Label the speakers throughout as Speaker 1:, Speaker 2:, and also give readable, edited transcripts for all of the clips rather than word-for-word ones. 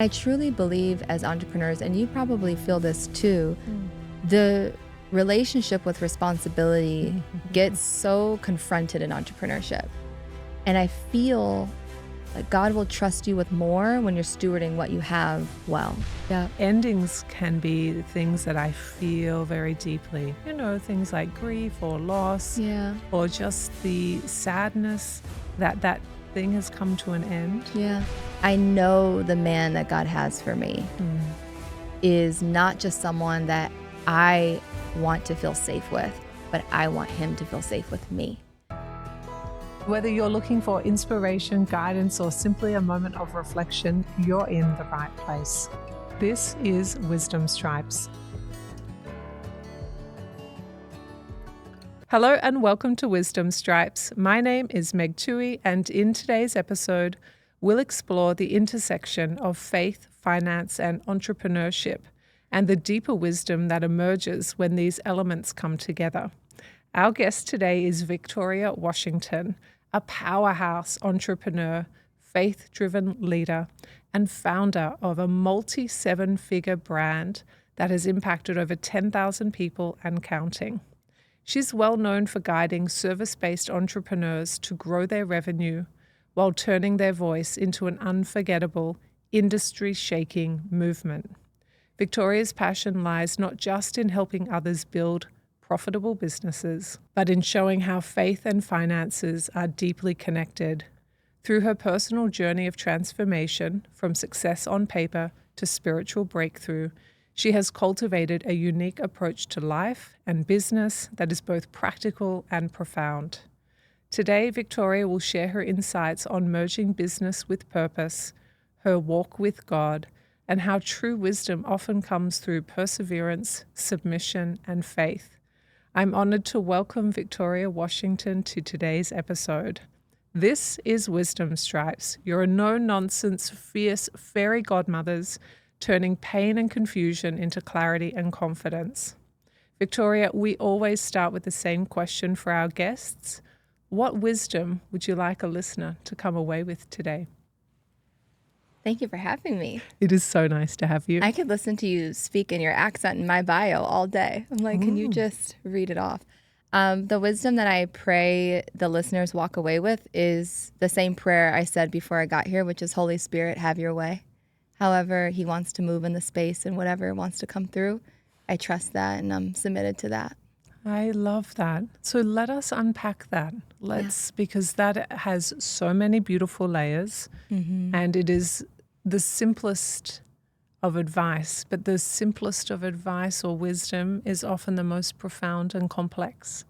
Speaker 1: I truly believe as entrepreneurs, and you probably feel this too, the relationship with responsibility gets so confronted in entrepreneurship. And I feel like God will trust you with more when you're stewarding what you have well. Yeah.
Speaker 2: Endings can be things that I feel very deeply. Things like grief or loss,
Speaker 1: Yeah.
Speaker 2: or just the sadness that that thing has come to an end.
Speaker 1: Yeah. I know the man that God has for me is not just someone that I want to feel safe with, but I want him to feel safe with me.
Speaker 2: Whether you're looking for inspiration, guidance, or simply a moment of reflection, you're in the right place. This is Wisdom Stripes. Hello and welcome to Wisdom Stripes. My name is Meg Tuohy, and in today's episode, we'll explore the intersection of faith, finance, and entrepreneurship, and the deeper wisdom that emerges when these elements come together. Our guest today is Victoria Washington, a powerhouse entrepreneur, faith-driven leader, and founder of a multi-seven-figure brand that has impacted over 10,000 people and counting. She's well known for guiding service-based entrepreneurs to grow their revenue while turning their voice into an unforgettable, industry-shaking movement. Victoria's passion lies not just in helping others build profitable businesses, but in showing how faith and finances are deeply connected. Through her personal journey of transformation, from success on paper to spiritual breakthrough, she has cultivated a unique approach to life and business that is both practical and profound. Today, Victoria will share her insights on merging business with purpose, her walk with God, and how true wisdom often comes through perseverance, submission, and faith. I'm honored to welcome Victoria Washington to today's episode. This is Wisdom Stripes, your no-nonsense, fierce fairy godmothers, turning pain and confusion into clarity and confidence. Victoria, we always start with the same question for our guests. What wisdom would you like a listener to come away with today?
Speaker 1: Thank you for having me.
Speaker 2: It is so nice to have you.
Speaker 1: I could listen to you speak in your accent in my bio all day. I'm like, can you just read it off? The wisdom that I pray the listeners walk away with is the same prayer I said before I got here, which is, Holy Spirit, have your way. However he wants to move in the space and whatever wants to come through, I trust that and I'm submitted to that.
Speaker 2: I love that. So let us unpack that. Because that has so many beautiful layers, and it is the simplest of advice, but the simplest of advice or wisdom is often the most profound and complex.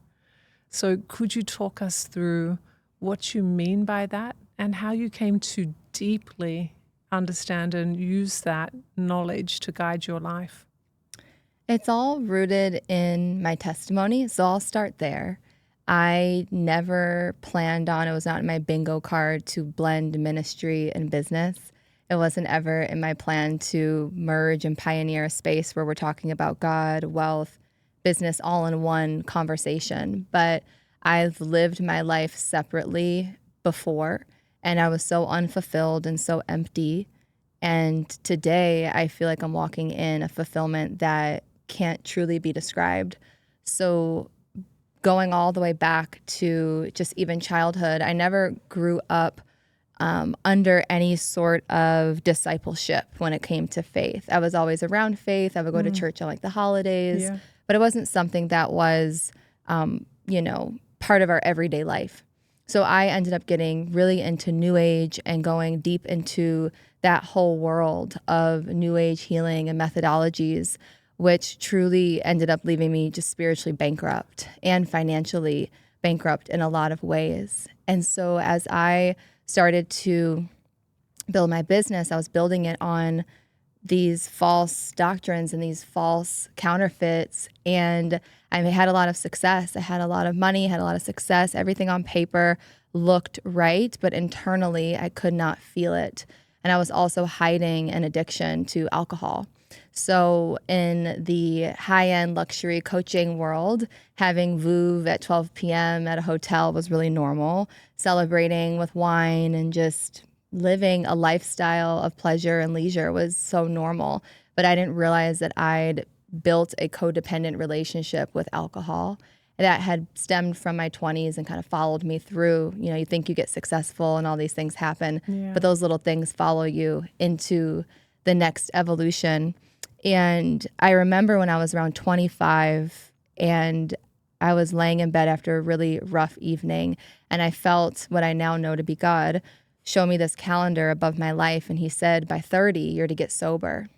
Speaker 2: So could you talk us through what you mean by that and how you came to deeply understand and use that knowledge to guide your life?
Speaker 1: It's all rooted in my testimony, so I'll start there. I never planned on, it was not in my bingo card to blend ministry and business. It wasn't ever in my plan to merge and pioneer a space where we're talking about God, wealth, business, all in one conversation. But I've lived my life separately before, and I was so unfulfilled and so empty. And today I feel like I'm walking in a fulfillment that can't truly be described. So going all the way back to just even childhood, I never grew up under any sort of discipleship when it came to faith. I was always around faith. I would go to church on like the holidays, but it wasn't something that was, part of our everyday life. So I ended up getting really into New Age and going deep into that whole world of New Age healing and methodologies, which truly ended up leaving me just spiritually bankrupt and financially bankrupt in a lot of ways. And so as I started to build my business, I was building it on these false doctrines and these false counterfeits. And I had a lot of success. I had a lot of money, had a lot of success. Everything on paper looked right, but internally I could not feel it. And I was also hiding an addiction to alcohol. So in the high-end luxury coaching world, having Vouv at 12 p.m. at a hotel was really normal. Celebrating with wine and just living a lifestyle of pleasure and leisure was so normal, but I didn't realize that I'd built a codependent relationship with alcohol that had stemmed from my 20s and kind of followed me through. You know, you think you get successful and all these things happen, but those little things follow you into the next evolution. And I remember when I was around 25 and I was laying in bed after a really rough evening, and I felt what I now know to be God show me this calendar above my life. And he said, by 30, you're to get sober.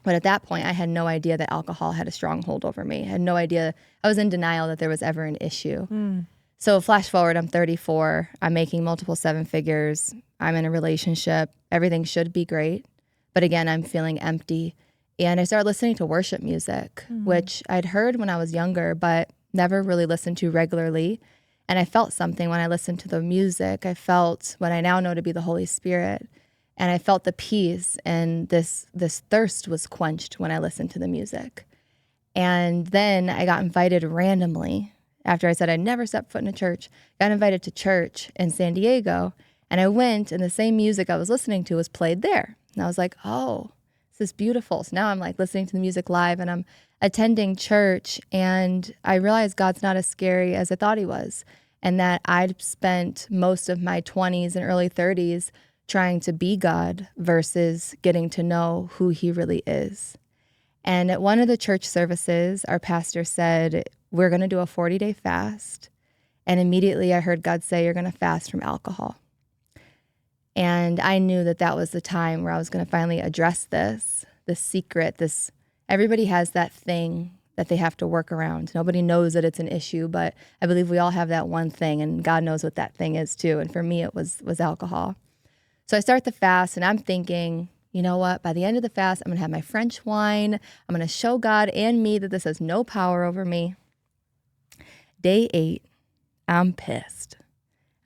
Speaker 1: But at that point, I had no idea that alcohol had a stronghold over me. I had no idea. I was in denial that there was ever an issue. So flash forward, I'm 34. I'm making multiple seven figures. I'm in a relationship. Everything should be great. But again, I'm feeling empty. And I started listening to worship music, which I'd heard when I was younger, but never really listened to regularly. And I felt something when I listened to the music. I felt what I now know to be the Holy Spirit. And I felt the peace, and this thirst was quenched when I listened to the music. And then I got invited randomly, after I said I'd never stepped foot in a church, got invited to church in San Diego. And I went, and the same music I was listening to was played there. And I was like, oh, this is beautiful. So now I'm like listening to the music live, and I'm attending church, and I realized God's not as scary as I thought he was, and that I'd spent most of my 20s and early 30s trying to be God versus getting to know who he really is. And at one of the church services, our pastor said, we're going to do a 40-day fast. And immediately I heard God say, you're going to fast from alcohol. And I knew that that was the time where I was going to finally address this secret, everybody has that thing that they have to work around. Nobody knows that it's an issue, but I believe we all have that one thing, and God knows what that thing is too. And for me, it was alcohol. So I start the fast, and I'm thinking, you know what? By the end of the fast, I'm going to have my French wine. I'm going to show God and me that this has no power over me. Day 8, I'm pissed.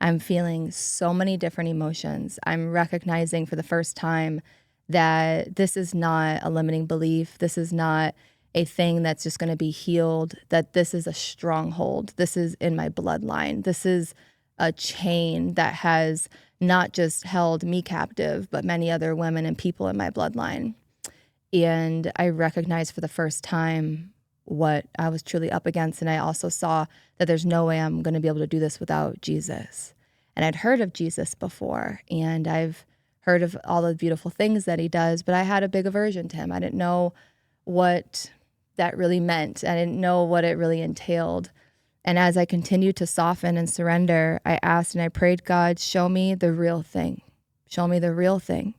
Speaker 1: I'm feeling so many different emotions. I'm recognizing for the first time that this is not a limiting belief. This is not a thing that's just going to be healed, that this is a stronghold. This is in my bloodline. This is a chain that has not just held me captive, but many other women and people in my bloodline. And I recognized for the first time what I was truly up against. And I also saw that there's no way I'm going to be able to do this without Jesus. And I'd heard of Jesus before, and I've heard of all the beautiful things that he does, but I had a big aversion to him. I didn't know what that really meant. I didn't know what it really entailed. And as I continued to soften and surrender, I asked and I prayed, God, show me the real thing. Show me the real thing.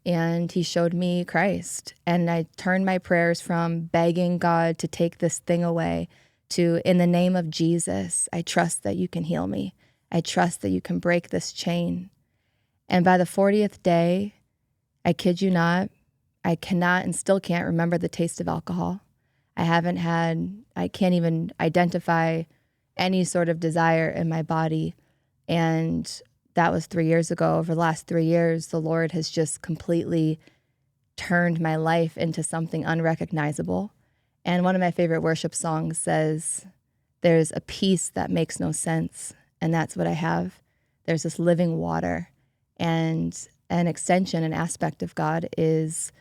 Speaker 1: And he showed me Christ. And I turned my prayers from begging God to take this thing away to, in the name of Jesus, I trust that you can heal me. I trust that you can break this chain. And by the 40th day, I kid you not, I cannot and still can't remember the taste of alcohol. I can't even identify any sort of desire in my body. And that was 3 years ago. Over the last 3 years, the Lord has just completely turned my life into something unrecognizable. And one of my favorite worship songs says, there's a peace that makes no sense. And that's what I have. There's this living water. And an extension, an aspect of God is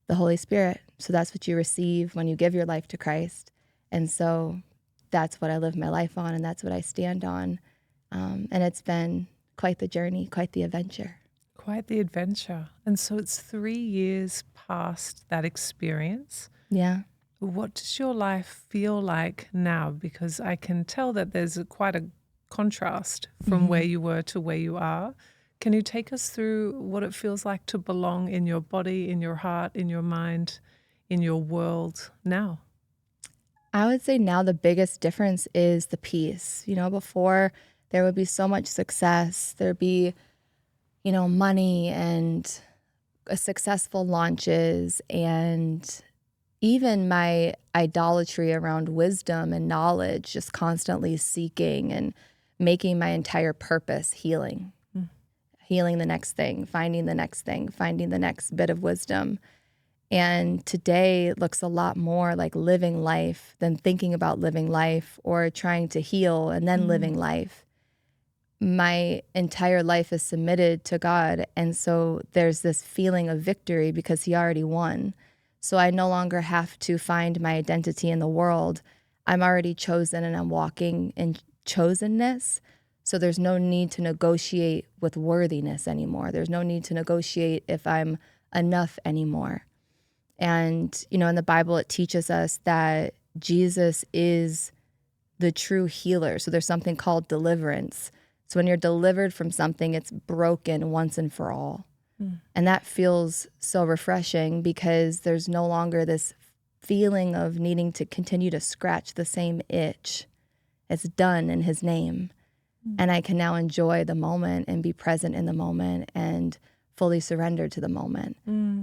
Speaker 1: the Holy Spirit. So that's what you receive when you give your life to Christ. And so that's what I live my life on, and that's what I stand on. And it's been quite the journey, quite the adventure.
Speaker 2: Quite the adventure. And so it's 3 years past that experience.
Speaker 1: Yeah.
Speaker 2: What does your life feel like now? Because I can tell that there's quite a contrast from where you were to where you are. Can you take us through what it feels like to belong in your body, in your heart, in your mind, in your world now?
Speaker 1: I would say now the biggest difference is the peace. You know, before there would be so much success, there'd be, you know, money and successful launches, and even my idolatry around wisdom and knowledge, just constantly seeking and making my entire purpose healing. Healing the next thing, finding the next thing, finding the next bit of wisdom. And today looks a lot more like living life than thinking about living life or trying to heal and then living life. my entire life is submitted to God. And so there's this feeling of victory because he already won. So I no longer have to find my identity in the world. I'm already chosen and I'm walking in chosenness. So there's no need to negotiate with worthiness anymore. There's no need to negotiate if I'm enough anymore. And, in the Bible, it teaches us that Jesus is the true healer. So there's something called deliverance. So when you're delivered from something, it's broken once and for all. And that feels so refreshing because there's no longer this feeling of needing to continue to scratch the same itch. It's done in his name. And I can now enjoy the moment and be present in the moment and fully surrender to the moment.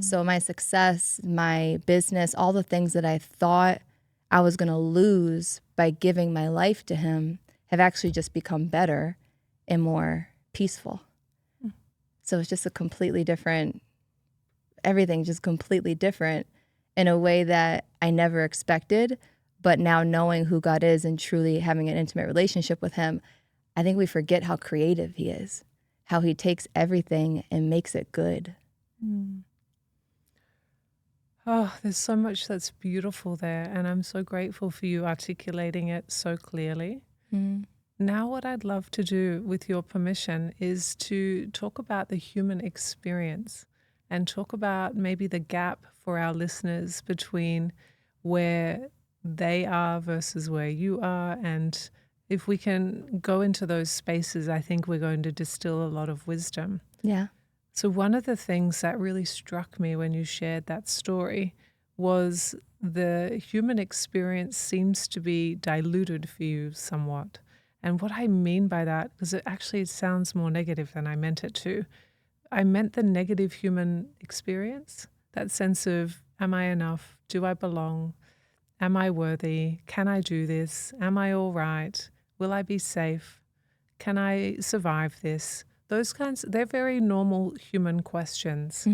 Speaker 1: So my success, my business, all the things that I thought I was going to lose by giving my life to him have actually just become better and more peaceful. So it's just a completely different, everything just completely different in a way that I never expected. But now knowing who God is and truly having an intimate relationship with him, I think we forget how creative he is, how he takes everything and makes it good.
Speaker 2: Oh, there's so much that's beautiful there. And I'm so grateful for you articulating it so clearly. Now, what I'd love to do, with your permission, is to talk about the human experience and talk about maybe the gap for our listeners between where they are versus where you are. And if we can go into those spaces, I think we're going to distill a lot of wisdom.
Speaker 1: Yeah.
Speaker 2: So one of the things that really struck me when you shared that story was the human experience seems to be diluted for you somewhat. And what I mean by that, because it sounds more negative than I meant it to, I meant the negative human experience, that sense of, am I enough? Do I belong? Am I worthy? Can I do this? Am I all right? Will I be safe? Can I survive this? Those kinds, they're very normal human questions.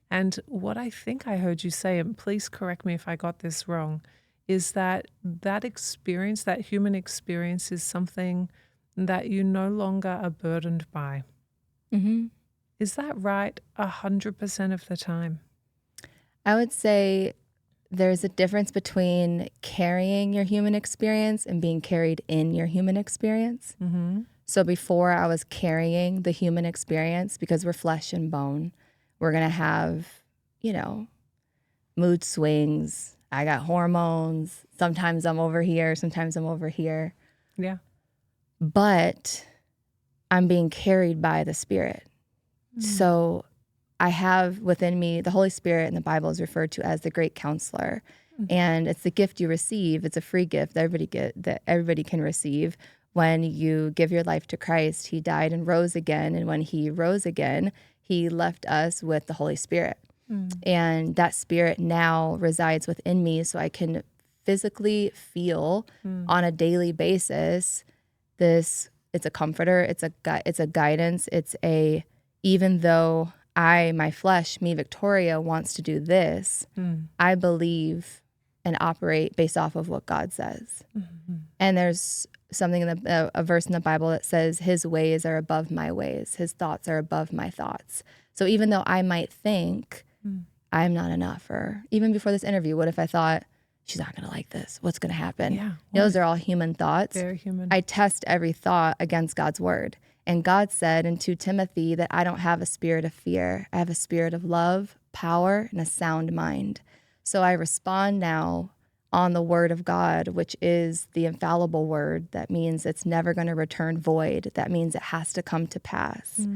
Speaker 2: And what I think I heard you say, and please correct me if I got this wrong, is that experience, that human experience, is something that you no longer are burdened by. Is that right 100% of the time?
Speaker 1: I would say there's a difference between carrying your human experience and being carried in your human experience. So before I was carrying the human experience because we're flesh and bone. We're going to have, mood swings. I got hormones. Sometimes I'm over here. Sometimes I'm over here.
Speaker 2: Yeah.
Speaker 1: But I'm being carried by the Spirit. So I have within me, the Holy Spirit in the Bible is referred to as the great counselor. And it's the gift you receive. It's a free gift that everybody can receive. When you give your life to Christ, he died and rose again. And when he rose again, he left us with the Holy Spirit. And that Spirit now resides within me, so I can physically feel on a daily basis this. It's a comforter, it's a guidance, even though my flesh, me, Victoria, wants to do this, I believe and operate based off of what God says. And there's something in a verse in the Bible that says his ways are above my ways. His thoughts are above my thoughts. So even though I might think I'm not enough, or even before this interview, what if I thought she's not going to like this? What's going to happen?
Speaker 2: Yeah.
Speaker 1: Those are all human thoughts.
Speaker 2: Very human.
Speaker 1: I test every thought against God's word. And God said in 2 Timothy that I don't have a spirit of fear. I have a spirit of love, power, and a sound mind. So I respond now on the word of God, which is the infallible word. That means it's never going to return void. That means it has to come to pass.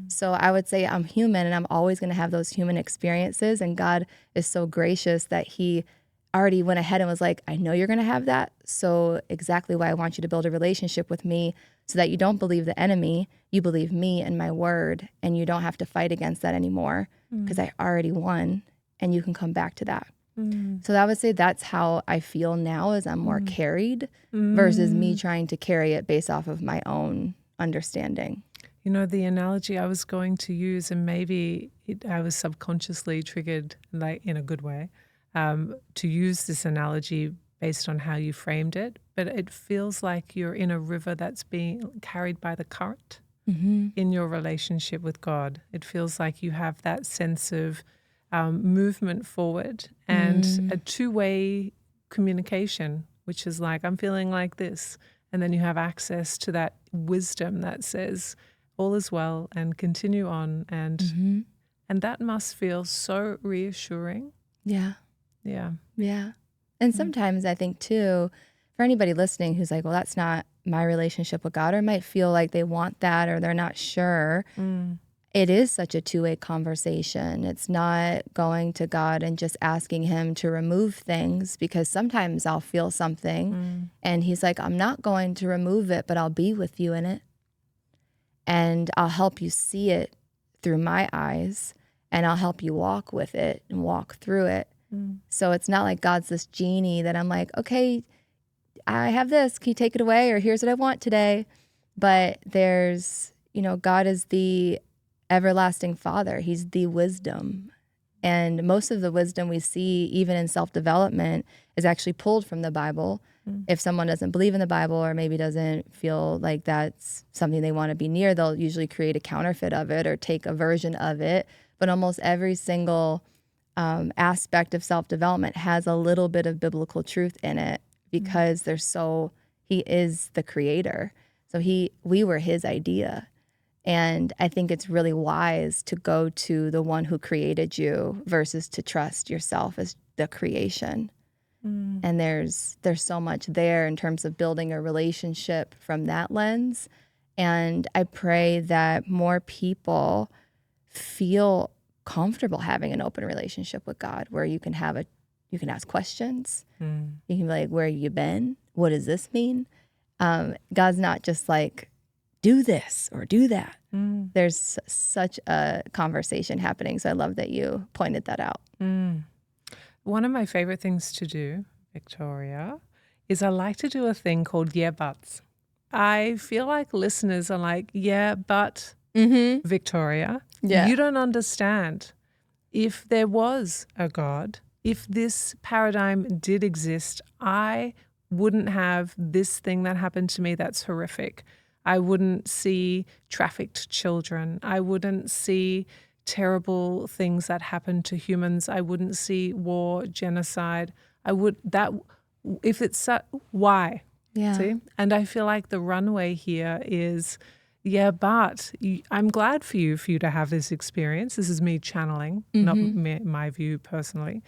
Speaker 1: So I would say I'm human and I'm always going to have those human experiences. And God is so gracious that he already went ahead and was like, I know you're going to have that. So exactly why I want you to build a relationship with me, so that you don't believe the enemy, you believe me and my word, and you don't have to fight against that anymore because I already won, and you can come back to that. So I would say that's how I feel now, is I'm more carried versus me trying to carry it based off of my own understanding.
Speaker 2: The analogy I was going to use, and maybe I was subconsciously triggered, like in a good way, to use this analogy based on how you framed it, but it feels like you're in a river that's being carried by the current. in your relationship with God. It feels like you have that sense of movement forward and a two-way communication, which is like, I'm feeling like this. And then you have access to that wisdom that says, all is well and continue on. And that must feel so reassuring.
Speaker 1: Yeah.
Speaker 2: Yeah.
Speaker 1: Yeah. And sometimes I think too, for anybody listening who's like, well, that's not my relationship with God, or might feel like they want that or they're not sure. It is such a two-way conversation. It's not going to God and just asking him to remove things, because sometimes I'll feel something and he's like, I'm not going to remove it, but I'll be with you in it. And I'll help you see it through my eyes, and I'll help you walk with it and walk through it. So it's not like God's this genie that I'm like, okay, I have this, can you take it away? Or here's what I want today. But there's, God is the everlasting Father. He's the wisdom. And most of the wisdom we see, even in self-development, is actually pulled from the Bible. If someone doesn't believe in the Bible, or maybe doesn't feel like that's something they want to be near, they'll usually create a counterfeit of it or take a version of it. But almost every single aspect of self-development has a little bit of biblical truth in it, because he is the creator. So we were his idea. And I think it's really wise to go to the one who created you versus to trust yourself as the creation. And there's so much there in terms of building a relationship from that lens. And I pray that more people feel comfortable having an open relationship with God, where you can ask questions. You can be like, where have you been? What does this mean? God's not just like, do this or do that. There's such a conversation happening. So I love that you pointed that out.
Speaker 2: One of my favorite things to do, Victoria, is I like to do a thing called yeah, buts. I feel like listeners are like, yeah, but Victoria, you don't understand. If there was a God, if this paradigm did exist, I wouldn't have this thing that happened to me that's horrific. I wouldn't see trafficked children. I wouldn't see terrible things that happen to humans. I wouldn't see war, genocide. Why?
Speaker 1: Yeah.
Speaker 2: See? And I feel like the runway here is, yeah, but I'm glad for you to have this experience. This is me channeling, not my view personally.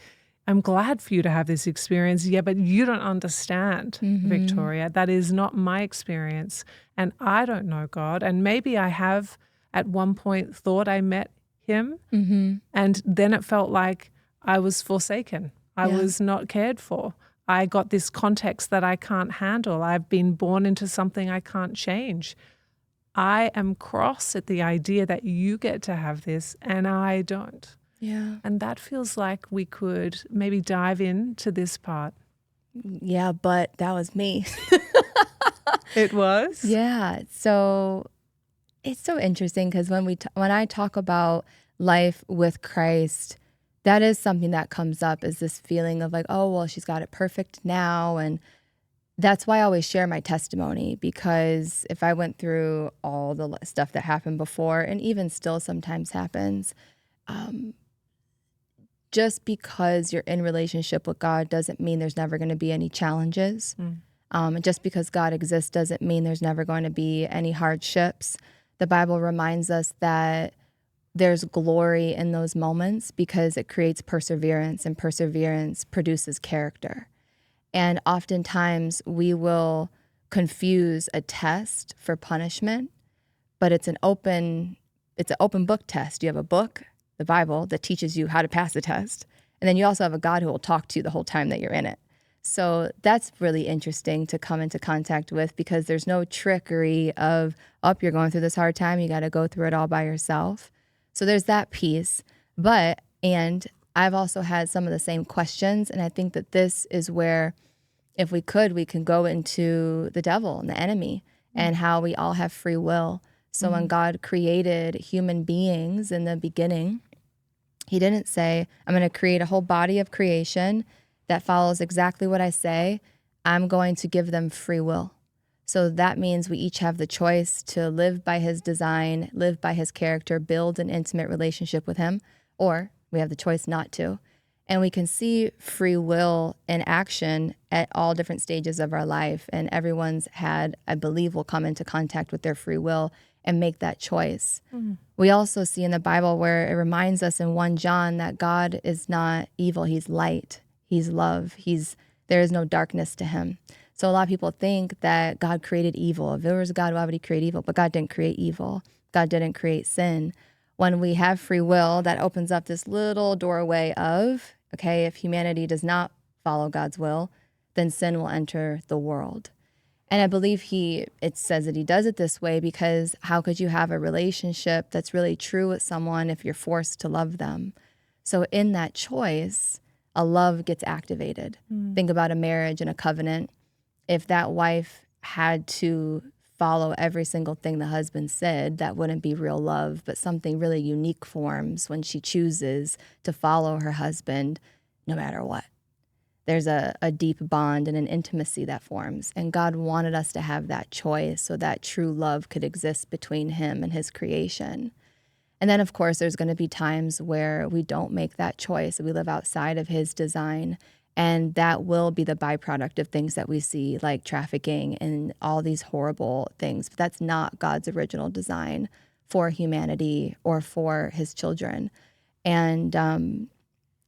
Speaker 2: I'm glad for you to have this experience. Yeah, but you don't understand, Victoria. That is not my experience. And I don't know God. And maybe I have at one point thought I met him. And then it felt like I was forsaken. I was not cared for. I got this context that I can't handle. I've been born into something I can't change. I am cross at the idea that you get to have this and I don't.
Speaker 1: Yeah.
Speaker 2: And that feels like we could maybe dive into this part.
Speaker 1: Yeah, but that was me.
Speaker 2: It was?
Speaker 1: Yeah. So it's so interesting, because when I talk about life with Christ, that is something that comes up, is this feeling of like, oh, well, she's got it perfect now. And that's why I always share my testimony, because if I went through all the stuff that happened before, and even still sometimes happens, just because you're in relationship with God doesn't mean there's never going to be any challenges. And just because God exists doesn't mean there's never going to be any hardships. The Bible reminds us that there's glory in those moments, because it creates perseverance, and perseverance produces character. And oftentimes we will confuse a test for punishment, but it's an open book test. You have a book, the Bible, that teaches you how to pass the test. And then you also have a God who will talk to you the whole time that you're in it. So that's really interesting to come into contact with, because there's no trickery of, you're going through this hard time, you got to go through it all by yourself. So there's that piece. And I've also had some of the same questions. And I think that this is where, if we can go into the devil and the enemy, and how we all have free will. So when God created human beings in the beginning, he didn't say, I'm going to create a whole body of creation that follows exactly what I say. I'm going to give them free will. So that means we each have the choice to live by his design, live by his character, build an intimate relationship with him, or we have the choice not to. And we can see free will in action at all different stages of our life. And everyone's had, I believe, will come into contact with their free will and make that choice. We also see in the Bible where it reminds us in 1 John that God is not evil. He's light. He's love. There is no darkness to him. So a lot of people think that God created evil. If there was a God, why would he create evil? But God didn't create evil. God didn't create sin. When we have free will, that opens up this little doorway of, okay, if humanity does not follow God's will, then sin will enter the world. And I believe it says that he does it this way because how could you have a relationship that's really true with someone if you're forced to love them? So in that choice, a love gets activated. Think about a marriage and a covenant. If that wife had to follow every single thing the husband said, that wouldn't be real love, but something really unique forms when she chooses to follow her husband no matter what. There's a deep bond and an intimacy that forms. And God wanted us to have that choice so that true love could exist between him and his creation. And then, of course, there's going to be times where we don't make that choice. We live outside of his design. And that will be the byproduct of things that we see, like trafficking and all these horrible things. But that's not God's original design for humanity or for his children. And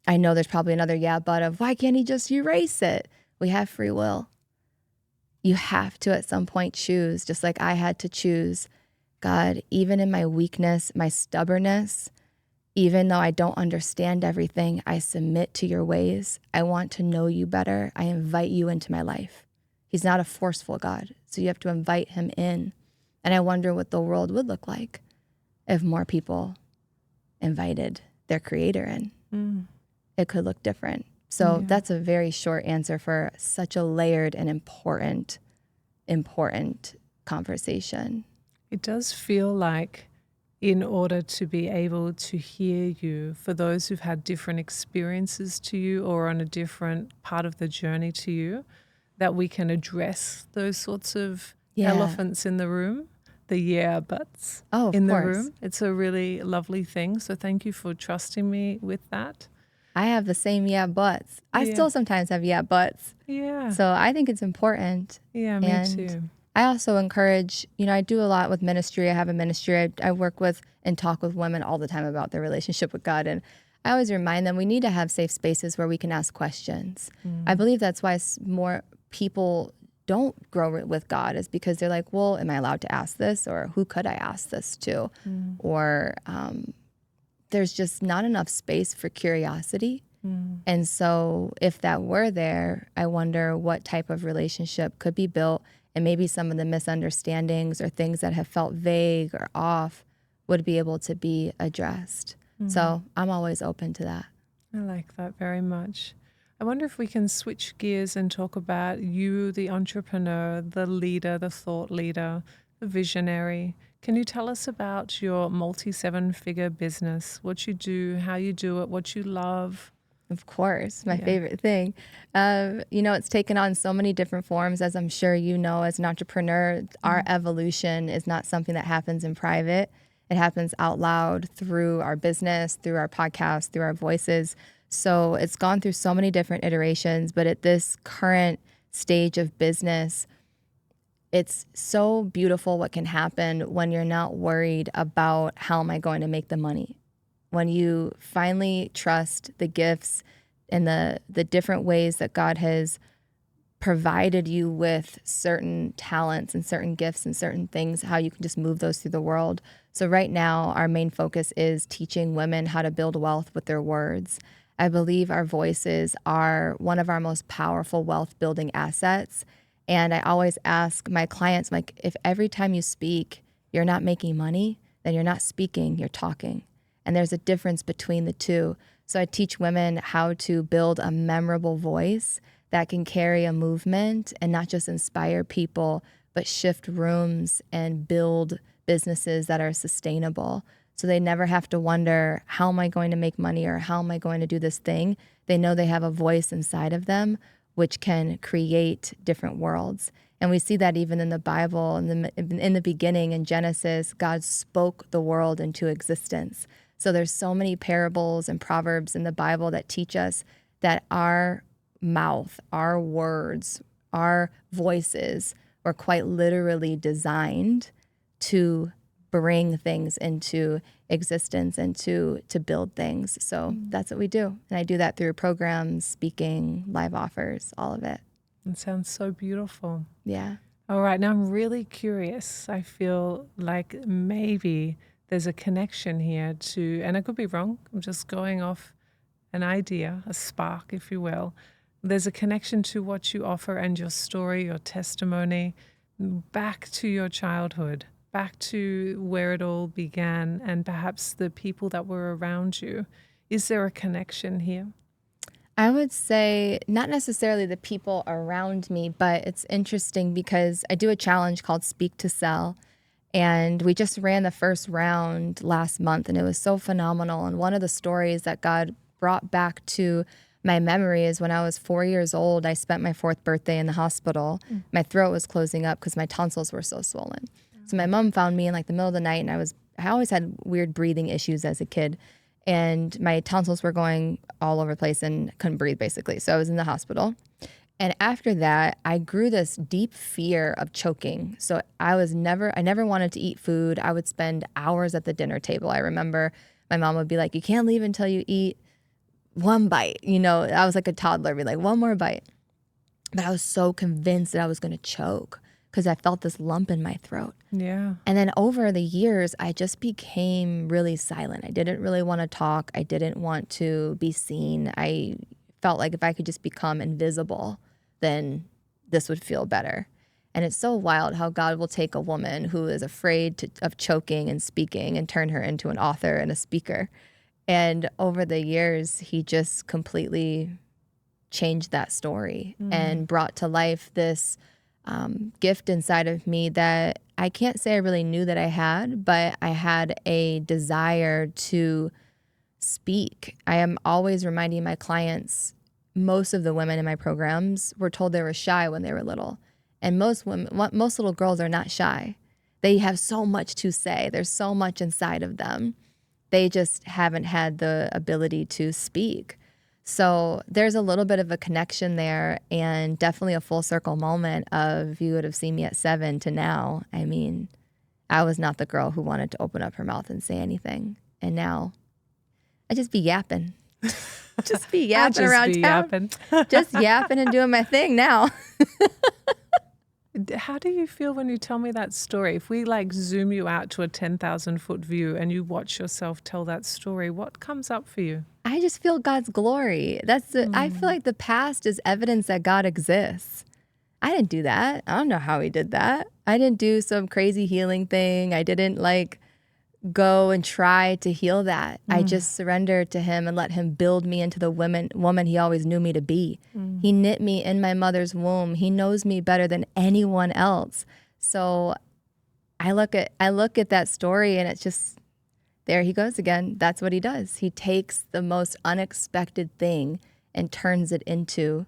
Speaker 1: I know there's probably another but of why can't he just erase it? We have free will. You have to at some point choose, just like I had to choose. God, even in my weakness, my stubbornness, even though I don't understand everything, I submit to your ways. I want to know you better. I invite you into my life. He's not a forceful God, so you have to invite him in. And I wonder what the world would look like if more people invited their creator in. It could look different. So that's a very short answer for such a layered and important conversation.
Speaker 2: It does feel like in order to be able to hear you, for those who've had different experiences to you or on a different part of the journey to you, that we can address those sorts of elephants in the room, the buts in the room. It's a really lovely thing. So thank you for trusting me with that.
Speaker 1: I have the same buts. I still sometimes have buts.
Speaker 2: Yeah.
Speaker 1: So I think it's important.
Speaker 2: Yeah, me too.
Speaker 1: I also encourage, I do a lot with ministry. I have a ministry. I work with and talk with women all the time about their relationship with God. And I always remind them we need to have safe spaces where we can ask questions. I believe that's why more people don't grow with God is because they're like, well, am I allowed to ask this? Or who could I ask this to? Or there's just not enough space for curiosity. And so if that were there, I wonder what type of relationship could be built, and maybe some of the misunderstandings or things that have felt vague or off would be able to be addressed. So I'm always open to that.
Speaker 2: I like that very much. I wonder if we can switch gears and talk about you, the entrepreneur, the leader, the thought leader, the visionary. Can you tell us about your multi-7-figure business, what you do, how you do it, what you love?
Speaker 1: Of course, my favorite thing. It's taken on so many different forms, as I'm sure you know, as an entrepreneur. Our evolution is not something that happens in private. It happens out loud through our business, through our podcast, through our voices. So it's gone through so many different iterations, but at this current stage of business, it's so beautiful what can happen when you're not worried about how am I going to make the money. When you finally trust the gifts and the different ways that God has provided you with certain talents and certain gifts and certain things, how you can just move those through the world. So right now, our main focus is teaching women how to build wealth with their words. I believe our voices are one of our most powerful wealth building assets. And I always ask my clients, like, if every time you speak, you're not making money, then you're not speaking, you're talking. And there's a difference between the two. So I teach women how to build a memorable voice that can carry a movement and not just inspire people, but shift rooms and build businesses that are sustainable. So they never have to wonder, how am I going to make money or how am I going to do this thing? They know they have a voice inside of them which can create different worlds. And we see that even in the Bible, in the beginning, in Genesis, God spoke the world into existence. So there's so many parables and proverbs in the Bible that teach us that our mouth, our words, our voices were quite literally designed to bring things into existence and to build things. So that's what we do. And I do that through programs, speaking, live offers, all of it.
Speaker 2: It sounds so beautiful.
Speaker 1: Yeah.
Speaker 2: All right. Now I'm really curious. I feel like maybe there's a connection here to, and I could be wrong, I'm just going off an idea, a spark, if you will. There's a connection to what you offer and your story, your testimony, back to your childhood, back to where it all began, and perhaps the people that were around you. Is there a connection here?
Speaker 1: I would say not necessarily the people around me, but it's interesting because I do a challenge called Speak to Sell. And we just ran the first round last month, and it was so phenomenal. And one of the stories that God brought back to my memory is when I was 4 years old, I spent my 4th birthday in the hospital. My throat was closing up because my tonsils were so swollen. So my mom found me in like the middle of the night, and I always had weird breathing issues as a kid. And my tonsils were going all over the place and couldn't breathe, basically. So I was in the hospital. And after that, I grew this deep fear of choking. So I never wanted to eat food. I would spend hours at the dinner table. I remember my mom would be like, you can't leave until you eat one bite. You know, I was like a toddler, I'd be like, one more bite. But I was so convinced that I was going to choke because I felt this lump in my throat.
Speaker 2: Yeah.
Speaker 1: And then over the years, I just became really silent. I didn't really want to talk. I didn't want to be seen. I felt like if I could just become invisible, then this would feel better. And it's so wild how God will take a woman who is afraid of choking and speaking and turn her into an author and a speaker. And over the years, he just completely changed that story and brought to life this gift inside of me that I can't say I really knew that I had, but I had a desire to speak. I am always reminding my clients, most of the women in my programs were told they were shy when they were little. And most little girls are not shy. They have so much to say. There's so much inside of them. They just haven't had the ability to speak. So there's a little bit of a connection there, and definitely a full circle moment of you would have seen me at 7 to now. I mean, I was not the girl who wanted to open up her mouth and say anything. And now I just be yapping. Just be yapping around town. Just yapping and doing my thing now.
Speaker 2: How do you feel when you tell me that story? If we like zoom you out to a 10,000 foot view and you watch yourself tell that story, what comes up for you?
Speaker 1: I just feel God's glory. I feel like the past is evidence that God exists. I didn't do that. I don't know how he did that. I didn't do some crazy healing thing. I didn't go and try to heal that. I just surrendered to him and let him build me into the woman he always knew me to be. He knit me in my mother's womb. He knows me better than anyone else. So I look at that story and it's just, there he goes again. That's what he does. He takes the most unexpected thing and turns it into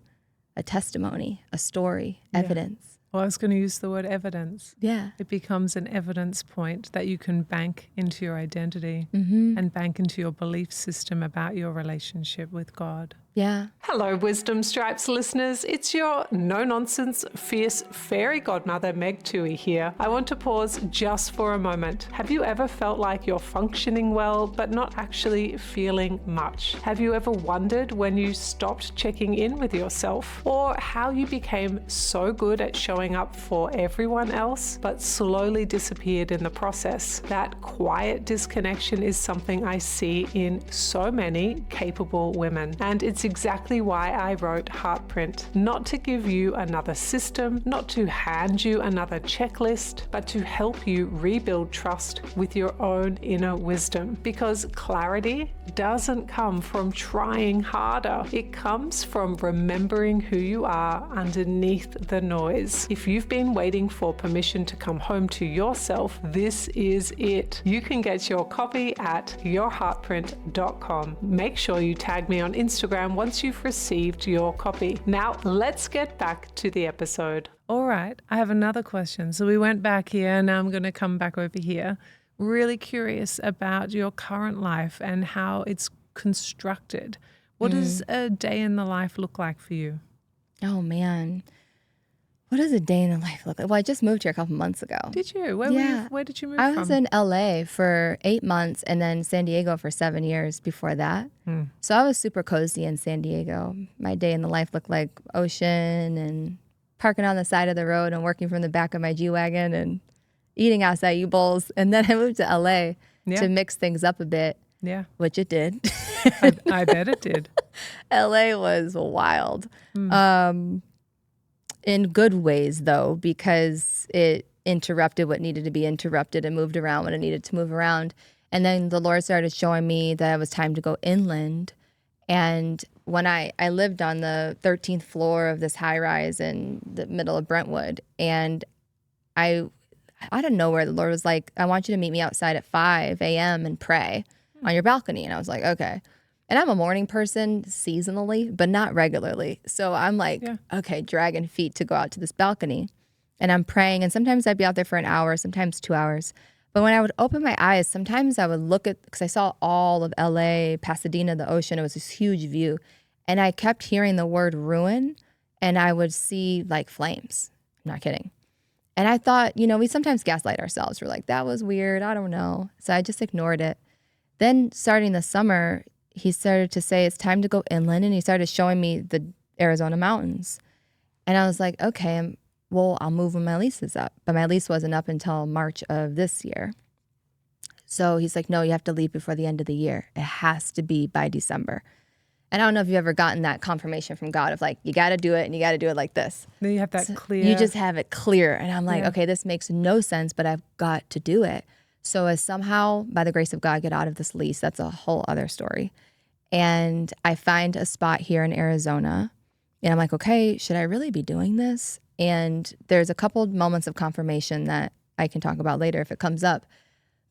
Speaker 1: a testimony, a story, evidence.
Speaker 2: Well, I was going to use the word evidence.
Speaker 1: Yeah.
Speaker 2: It becomes an evidence point that you can bank into your identity and bank into your belief system about your relationship with God.
Speaker 1: Yeah.
Speaker 2: Hello, Wisdom Stripes listeners. It's your no-nonsense, fierce fairy godmother, Meg Tuohy here. I want to pause just for a moment. Have you ever felt like you're functioning well, but not actually feeling much? Have you ever wondered when you stopped checking in with yourself, or how you became so good at showing up for everyone else, but slowly disappeared in the process? That quiet disconnection is something I see in so many capable women, and it's exactly why I wrote Heartprint. Not to give you another system, not to hand you another checklist, but to help you rebuild trust with your own inner wisdom. Because clarity doesn't come from trying harder. It comes from remembering who you are underneath the noise. If you've been waiting for permission to come home to yourself, this is it. You can get your copy at yourheartprint.com. Make sure you tag me on Instagram once you've received your copy. Now, let's get back to the episode. All right. I have another question. So we went back here. Now I'm going to come back over here. Really curious about your current life and how it's constructed. What does a day in the life look like for you?
Speaker 1: Oh, man. What does a day in the life look like? Well, I just moved here a couple months ago.
Speaker 2: Did you? Where were you? Where did you move
Speaker 1: I
Speaker 2: from?
Speaker 1: was in LA for 8 months and then San Diego for 7 years before that. So I was super cozy in San Diego. My day in the life looked like ocean and parking on the side of the road and working from the back of my G-Wagon and eating acai bowls. And then I moved to LA to mix things up a bit, which it did.
Speaker 2: I bet it did.
Speaker 1: LA was wild. In good ways, though, because it interrupted what needed to be interrupted and moved around when it needed to move around. And then the Lord started showing me that it was time to go inland. And when I lived on the 13th floor of this high rise in the middle of Brentwood, and out of nowhere, the Lord was like, I want you to meet me outside at 5 a.m. and pray on your balcony. And I was like, okay. And I'm a morning person seasonally, but not regularly. So I'm like, okay, dragging feet to go out to this balcony. And I'm praying. And sometimes I'd be out there for an hour, sometimes 2 hours. But when I would open my eyes, sometimes I would look at, because I saw all of LA, Pasadena, the ocean. It was this huge view. And I kept hearing the word ruin. And I would see like flames. I'm not kidding. And I thought, we sometimes gaslight ourselves. We're like, that was weird. I don't know. So I just ignored it. Then starting the summer, he started to say, it's time to go inland. And he started showing me the Arizona mountains. And I was like, okay, well, I'll move when my lease is up. But my lease wasn't up until March of this year. So he's like, no, you have to leave before the end of the year. It has to be by December. And I don't know if you've ever gotten that confirmation from God of like, you got to do it and you got to do it like this.
Speaker 2: Then you have that clear.
Speaker 1: You just have it clear. And I'm like, okay, this makes no sense, but I've got to do it. So as somehow, by the grace of God, get out of this lease, that's a whole other story. And I find a spot here in Arizona. And I'm like, okay, should I really be doing this? And there's a couple moments of confirmation that I can talk about later if it comes up.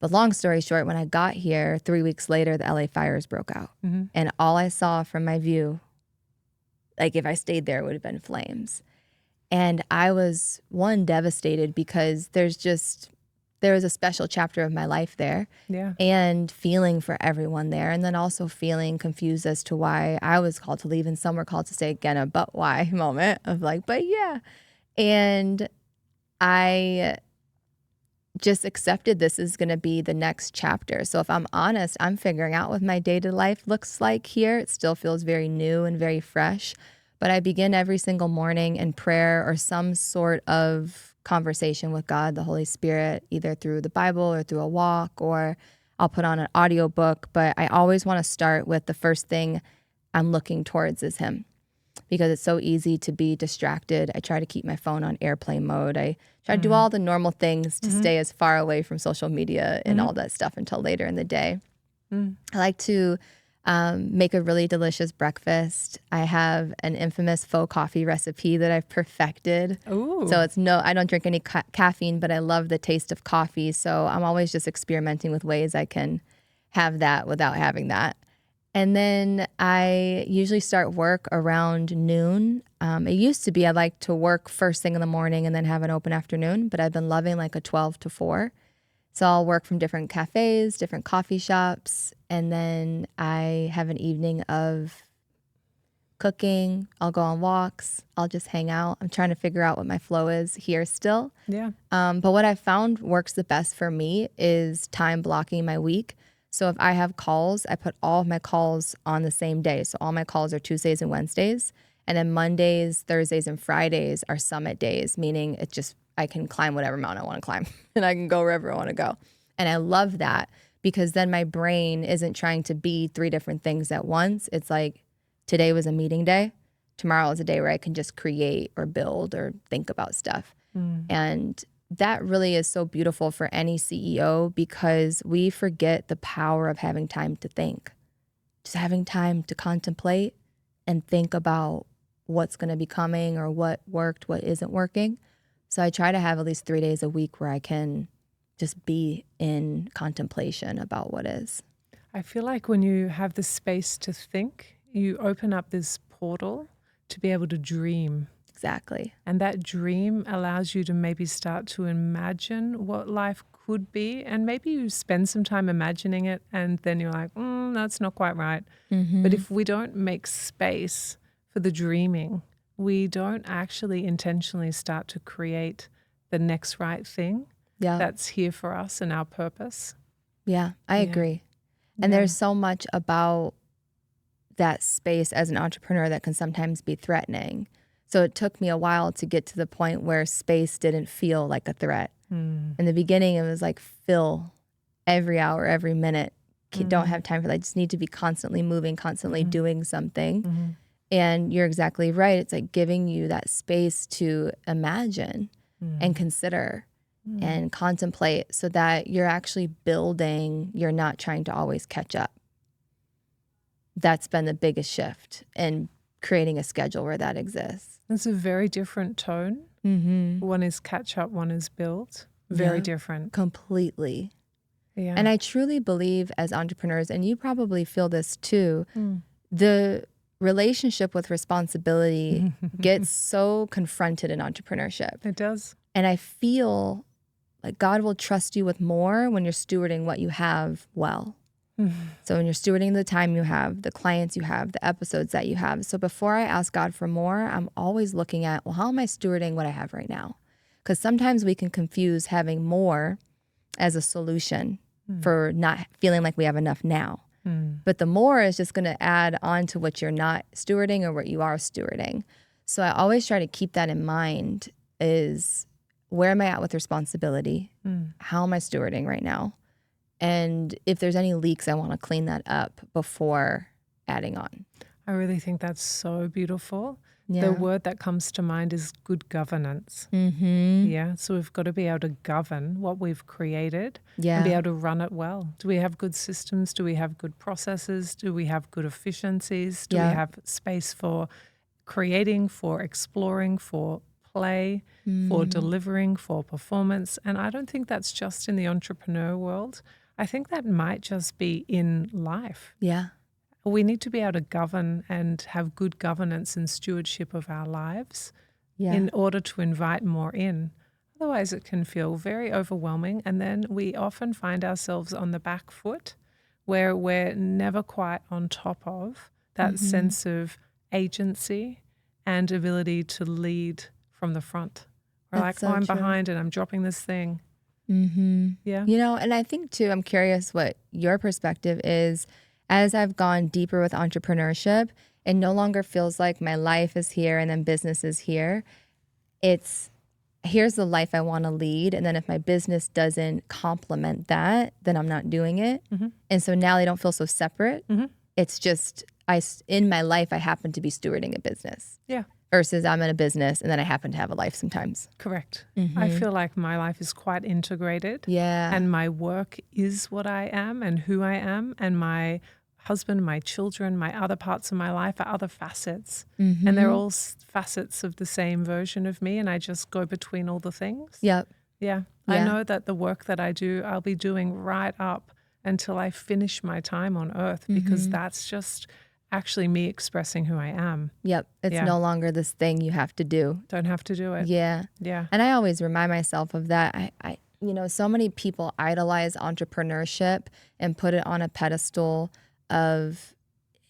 Speaker 1: But long story short, when I got here, 3 weeks later, the LA fires broke out. And all I saw from my view, like if I stayed there, it would have been flames. And I was, one, devastated because there was a special chapter of my life there. And feeling for everyone there. And then also feeling confused as to why I was called to leave and some were called to stay. Again, a but why moment of like, but yeah. And I just accepted this is going to be the next chapter. So if I'm honest, I'm figuring out what my day-to-day life looks like here. It still feels very new and very fresh. But I begin every single morning in prayer or some sort of conversation with God, the Holy Spirit, either through the Bible or through a walk, or I'll put on an audiobook. But I always want to start with the first thing I'm looking towards is Him, because it's so easy to be distracted. I try to keep my phone on airplane mode. I try to do all the normal things to stay as far away from social media and all that stuff until later in the day. I like to make a really delicious breakfast. I have an infamous faux coffee recipe that I've perfected.
Speaker 2: Ooh.
Speaker 1: So I don't drink any caffeine, but I love the taste of coffee. So I'm always just experimenting with ways I can have that without having that. And then I usually start work around noon. It used to be I like to work first thing in the morning and then have an open afternoon, but I've been loving like a 12 to 4. So I'll work from different cafes, different coffee shops, and then I have an evening of cooking. I'll go on walks. I'll just hang out. I'm trying to figure out what my flow is here still. But what I've found works the best for me is time blocking my week. So if I have calls, I put all of my calls on the same day. So all my calls are Tuesdays and Wednesdays. And then Mondays, Thursdays, and Fridays are summit days, meaning I can climb whatever mountain I want to climb and I can go wherever I want to go. And I love that because then my brain isn't trying to be 3 different things at once. It's like today was a meeting day. Tomorrow is a day where I can just create or build or think about stuff. And that really is so beautiful for any CEO because we forget the power of having time to think, just having time to contemplate and think about what's going to be coming or what worked, what isn't working. So I try to have at least 3 days a week where I can just be in contemplation about what is.
Speaker 2: I feel like when you have the space to think, you open up this portal to be able to dream.
Speaker 1: Exactly.
Speaker 2: And that dream allows you to maybe start to imagine what life could be. And maybe you spend some time imagining it and then you're like, that's not quite right. But if we don't make space for the dreaming, we don't actually intentionally start to create the next right thing
Speaker 1: Yeah.
Speaker 2: that's here for us and our purpose.
Speaker 1: Yeah, I agree. And
Speaker 2: Yeah.
Speaker 1: there's so much about that space as an entrepreneur that can sometimes be threatening. So it took me a while to get to the point where space didn't feel like a threat. In the beginning, it was like fill every hour, every minute. Don't have time for that. I just need to be constantly moving, constantly doing something. And you're exactly right. It's like giving you that space to imagine and consider and contemplate so that you're actually building, you're not trying to always catch up. That's been the biggest shift in creating a schedule where that exists.
Speaker 2: It's a very different tone. One is catch up, one is build. Very different.
Speaker 1: Completely.
Speaker 2: Yeah.
Speaker 1: And I truly believe as entrepreneurs, and you probably feel this too, the relationship with responsibility gets so confronted in entrepreneurship.
Speaker 2: It does.
Speaker 1: And I feel like God will trust you with more when you're stewarding what you have well. So when you're stewarding the time you have, the clients you have, the episodes that you have. So before I ask God for more, I'm always looking at, well, how am I stewarding what I have right now? Because sometimes we can confuse having more as a solution for not feeling like we have enough now. But the more is just going to add on to what you're not stewarding or what you are stewarding. So I always try to keep that in mind is where am I at with responsibility? How am I stewarding right now? And if there's any leaks, I want to clean that up before adding on.
Speaker 2: I really think that's so beautiful.
Speaker 1: Yeah.
Speaker 2: The word that comes to mind is good governance. Yeah. So we've got to be able to govern what we've created and be able to run it well. Do we have good systems? Do we have good processes? Do we have good efficiencies? Do we have space for creating, for exploring, for play, for delivering, for performance? And I don't think that's just in the entrepreneur world. I think that might just be in life.
Speaker 1: Yeah.
Speaker 2: We need to be able to govern and have good governance and stewardship of our lives in order to invite more in. Otherwise, it can feel very overwhelming. And then we often find ourselves on the back foot where we're never quite on top of that sense of agency and ability to lead from the front. We're
Speaker 1: That's
Speaker 2: like,
Speaker 1: so
Speaker 2: I'm
Speaker 1: true.
Speaker 2: behind and I'm dropping this thing. Yeah.
Speaker 1: You know, and I think too, I'm curious what your perspective is as I've gone deeper with entrepreneurship. It no longer feels like my life is here and then business is here. It's here's the life I want to lead. And then if my business doesn't complement that, then I'm not doing it. And so now they don't feel so separate. It's just in my life, I happen to be stewarding a business.
Speaker 2: Yeah.
Speaker 1: Versus I'm in a business and then I happen to have a life sometimes.
Speaker 2: Correct. I feel like my life is quite integrated.
Speaker 1: Yeah.
Speaker 2: And my work is what I am and who I am. And my husband, my children, my other parts of my life are other facets. And they're all facets of the same version of me. And I just go between all the things.
Speaker 1: Yep.
Speaker 2: Yeah. I know that the work that I do, I'll be doing right up until I finish my time on earth because that's just actually me expressing who I am.
Speaker 1: Yep. It's no longer this thing you have to do.
Speaker 2: Don't have to do it.
Speaker 1: Yeah.
Speaker 2: Yeah.
Speaker 1: And I always remind myself of that. I so many people idolize entrepreneurship and put it on a pedestal of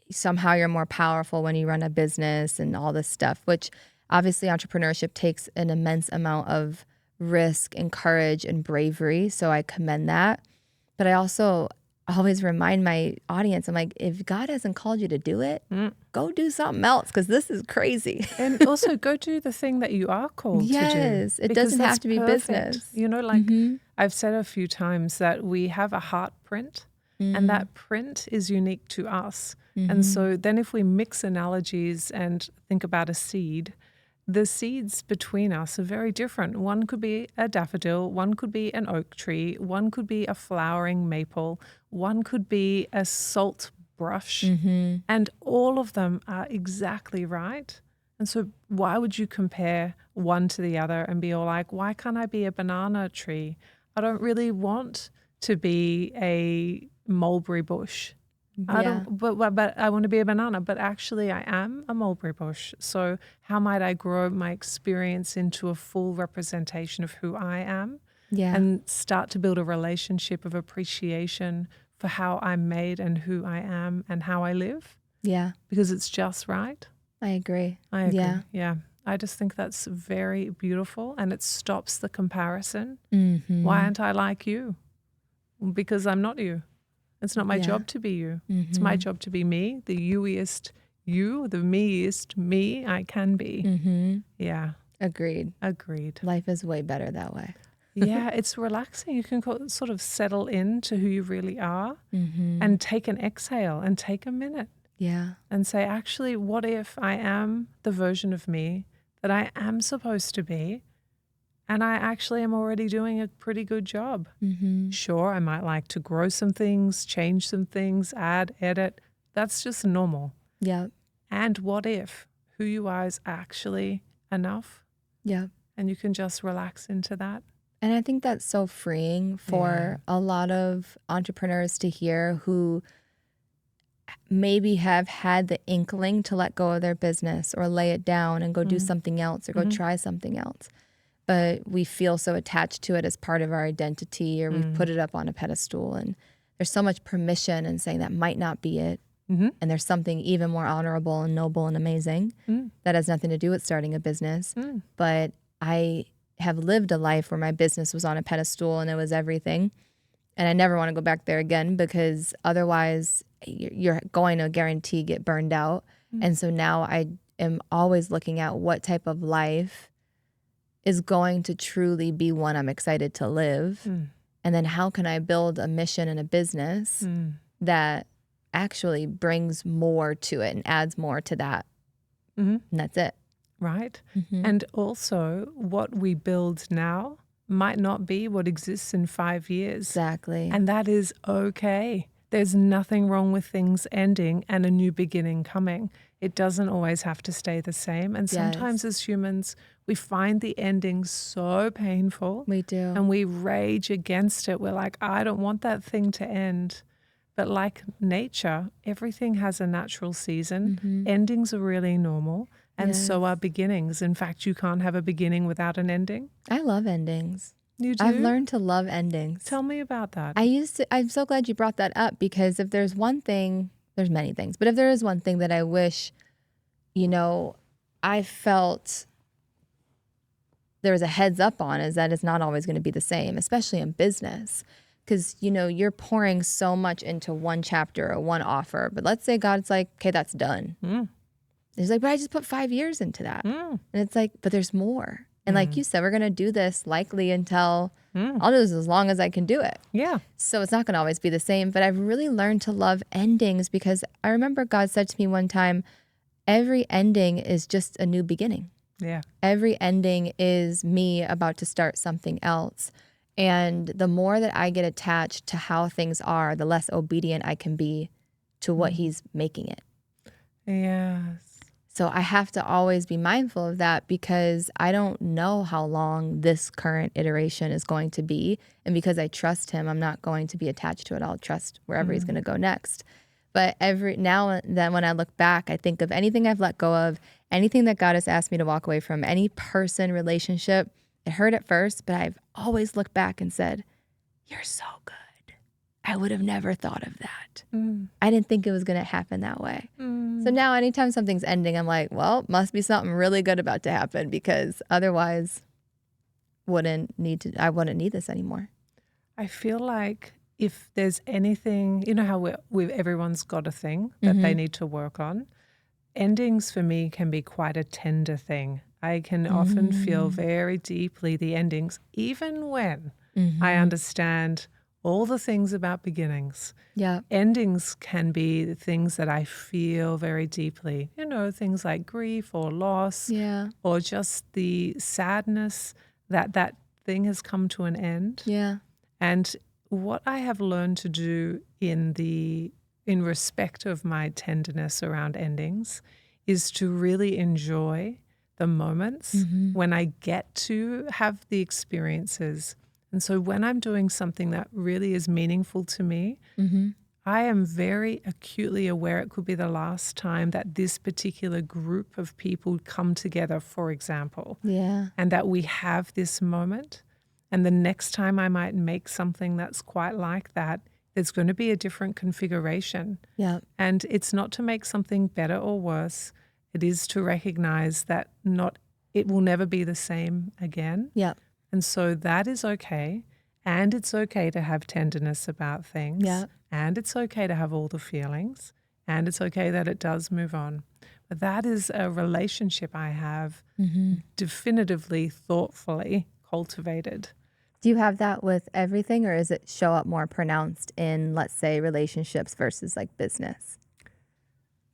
Speaker 1: somehow you're more powerful when you run a business and all this stuff, which obviously entrepreneurship takes an immense amount of risk and courage and bravery. So I commend that. But I also always remind my audience, I'm like, if God hasn't called you to do it, go do something else because this is crazy.
Speaker 2: And also go do the thing that you are called to do.
Speaker 1: Yes, it
Speaker 2: because
Speaker 1: doesn't
Speaker 2: that's
Speaker 1: have to be
Speaker 2: perfect.
Speaker 1: business.
Speaker 2: You know, like I've said a few times that we have a heart print and that print is unique to us. And so then if we mix analogies and think about a seed, the seeds between us are very different. One could be a daffodil, one could be an oak tree, one could be a flowering maple, one could be a salt brush, and all of them are exactly right. And so why would you compare one to the other and be all like, why can't I be a banana tree? I don't really want to be a mulberry bush. I
Speaker 1: Yeah.
Speaker 2: don't, but I want to be a banana, but actually I am a mulberry bush. So how might I grow my experience into a full representation of who I am
Speaker 1: Yeah.
Speaker 2: and start to build a relationship of appreciation for how I'm made and who I am and how I live?
Speaker 1: Yeah.
Speaker 2: Because it's just right.
Speaker 1: I agree.
Speaker 2: I agree.
Speaker 1: Yeah.
Speaker 2: Yeah. I just think that's very beautiful and it stops the comparison.
Speaker 1: Mm-hmm.
Speaker 2: Why aren't I like you? Because I'm not you. It's not my
Speaker 1: Yeah.
Speaker 2: job to be you.
Speaker 1: Mm-hmm.
Speaker 2: It's my job to be me, the youiest you, the meest me I can be.
Speaker 1: Mm-hmm.
Speaker 2: Yeah,
Speaker 1: Agreed.
Speaker 2: agreed.
Speaker 1: Life is way better that way.
Speaker 2: Yeah, it's relaxing. You can sort of settle into who you really are
Speaker 1: Mm-hmm.
Speaker 2: and take an exhale and take a minute
Speaker 1: Yeah.
Speaker 2: and say, actually, what if I am the version of me that I am supposed to be and I actually am already doing a pretty good job?
Speaker 1: Mm-hmm.
Speaker 2: Sure, I might like to grow some things, change some things, add, edit. That's just normal.
Speaker 1: Yep.
Speaker 2: And what if who you are is actually enough
Speaker 1: Yep.
Speaker 2: and you can just relax into that?
Speaker 1: And I think that's so freeing for a lot of entrepreneurs to hear who maybe have had the inkling to let go of their business or lay it down and go do something else or go try something else. But we feel so attached to it as part of our identity, or we've put it up on a pedestal. And there's so much permission in saying that might not be it.
Speaker 2: Mm-hmm.
Speaker 1: And there's something even more honorable and noble and amazing that has nothing to do with starting a business. But I have lived a life where my business was on a pedestal and it was everything. And I never want to go back there again, because otherwise you're going to guarantee get burned out. And so now I am always looking at what type of life is going to truly be one I'm excited to live. And then how can I build a mission and a business that actually brings more to it and adds more to that. And that's it.
Speaker 2: Right. And also what we build now might not be what exists in 5 years.
Speaker 1: Exactly.
Speaker 2: And that is okay. There's nothing wrong with things ending and a new beginning coming. It doesn't always have to stay the same. And sometimes as humans, we find the ending so painful.
Speaker 1: We do.
Speaker 2: And we rage against it. We're like, I don't want that thing to end. But like nature, everything has a natural season. Endings are really normal. And so are beginnings. In fact, you can't have a beginning without an ending.
Speaker 1: I love endings.
Speaker 2: You do?
Speaker 1: I've learned to love endings.
Speaker 2: Tell me about that.
Speaker 1: I'm so glad you brought that up, because if there's one thing, there's many things, but if there is one thing that I wish, I felt there was a heads up on, is that it's not always going to be the same, especially in business. Because, you're pouring so much into one chapter or one offer, but let's say God's like, okay, that's done. He's like, but I just put 5 years into that. And it's like, but there's more. And like you said, we're going to do this likely until I'll do this as long as I can do it.
Speaker 2: Yeah.
Speaker 1: So it's not going to always be the same. But I've really learned to love endings, because I remember God said to me one time, every ending is just a new beginning.
Speaker 2: Yeah.
Speaker 1: Every ending is me about to start something else. And the more that I get attached to how things are, the less obedient I can be to what He's making it.
Speaker 2: Yes.
Speaker 1: So I have to always be mindful of that, because I don't know how long this current iteration is going to be. And because I trust Him, I'm not going to be attached to it. I'll trust wherever He's going to go next. But every now and then when I look back, I think of anything I've let go of, anything that God has asked me to walk away from, any person, relationship. It hurt at first, but I've always looked back and said, you're so good. I would have never thought of that. I didn't think it was going to happen that way. So now anytime something's ending, I'm like, well, must be something really good about to happen, because otherwise I wouldn't need this anymore.
Speaker 2: I feel like if there's anything, how everyone's got a thing that they need to work on. Endings for me can be quite a tender thing. I can often feel very deeply the endings, even when I understand all the things about beginnings.
Speaker 1: Yeah.
Speaker 2: Endings can be the things that I feel very deeply, things like grief or loss, or just the sadness that thing has come to an end.
Speaker 1: Yeah.
Speaker 2: And what I have learned to do in respect of my tenderness around endings is to really enjoy the moments when I get to have the experiences. And so when I'm doing something that really is meaningful to me, I am very acutely aware it could be the last time that this particular group of people come together, for example,
Speaker 1: Yeah.
Speaker 2: and that we have this moment. And the next time I might make something that's quite like that, there's going to be a different configuration.
Speaker 1: Yeah.
Speaker 2: And it's not to make something better or worse. It is to recognize that it will never be the same again.
Speaker 1: Yeah.
Speaker 2: And so that is okay. And it's okay to have tenderness about things.
Speaker 1: Yeah.
Speaker 2: And it's okay to have all the feelings. And it's okay that it does move on. But that is a relationship I have definitively, thoughtfully cultivated.
Speaker 1: Do you have that with everything, or does it show up more pronounced in, let's say, relationships versus like business?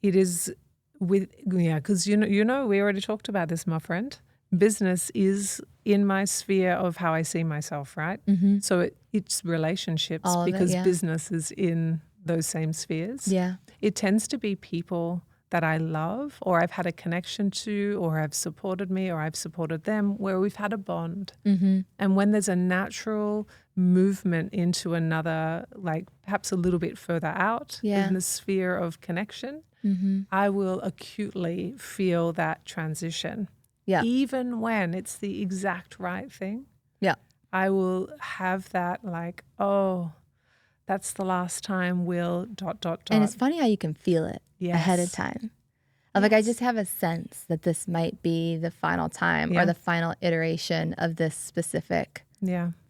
Speaker 2: It is because we already talked about this, my friend. Business is in my sphere of how I see myself, right? So it's relationships
Speaker 1: All of it,
Speaker 2: because
Speaker 1: yeah.
Speaker 2: business is in those same spheres.
Speaker 1: Yeah.
Speaker 2: It tends to be people that I love or I've had a connection to or have supported me or I've supported them where we've had a bond. And when there's a natural movement into another, like perhaps a little bit further out in the sphere of connection, I will acutely feel that transition.
Speaker 1: Yeah.
Speaker 2: Even when it's the exact right thing,
Speaker 1: Yeah.
Speaker 2: I will have that like, oh, that's the last time we'll ...
Speaker 1: And it's funny how you can feel it ahead of
Speaker 2: Yes.
Speaker 1: time. Like, I just have a sense that this might be the final time or the final iteration of this specific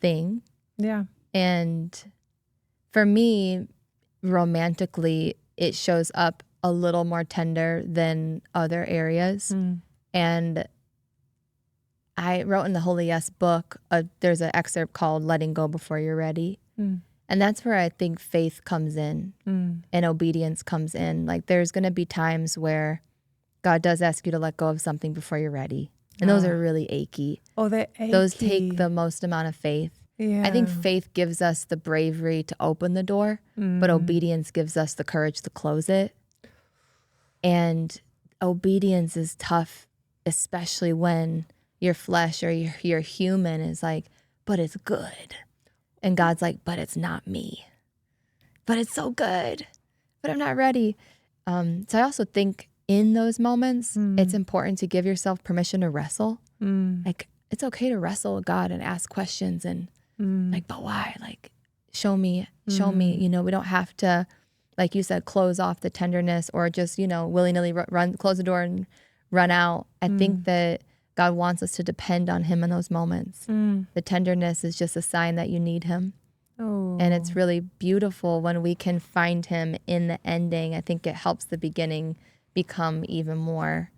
Speaker 1: thing.
Speaker 2: Yeah.
Speaker 1: And for me, romantically, it shows up a little more tender than other areas. And I wrote in the Holy Yes book, there's an excerpt called Letting Go Before You're Ready. And that's where I think faith comes in and obedience comes in. Like, there's going to be times where God does ask you to let go of something before you're ready. And those are really achy.
Speaker 2: Oh, they're achy.
Speaker 1: Those take the most amount of faith.
Speaker 2: Yeah.
Speaker 1: I think faith gives us the bravery to open the door, but obedience gives us the courage to close it. And obedience is tough, especially when your flesh or your human is like, but it's good. And God's like, but it's not me. But it's so good. But I'm not ready. So I also think in those moments, it's important to give yourself permission to wrestle. Like, it's okay to wrestle with God and ask questions and like, but why? Like, show me. You know, we don't have to, like you said, close off the tenderness or just, willy-nilly close the door and run out. I think that God wants us to depend on him in those moments. The tenderness is just a sign that you need him. And it's really beautiful when we can find him in the ending. I think it helps the beginning become even more,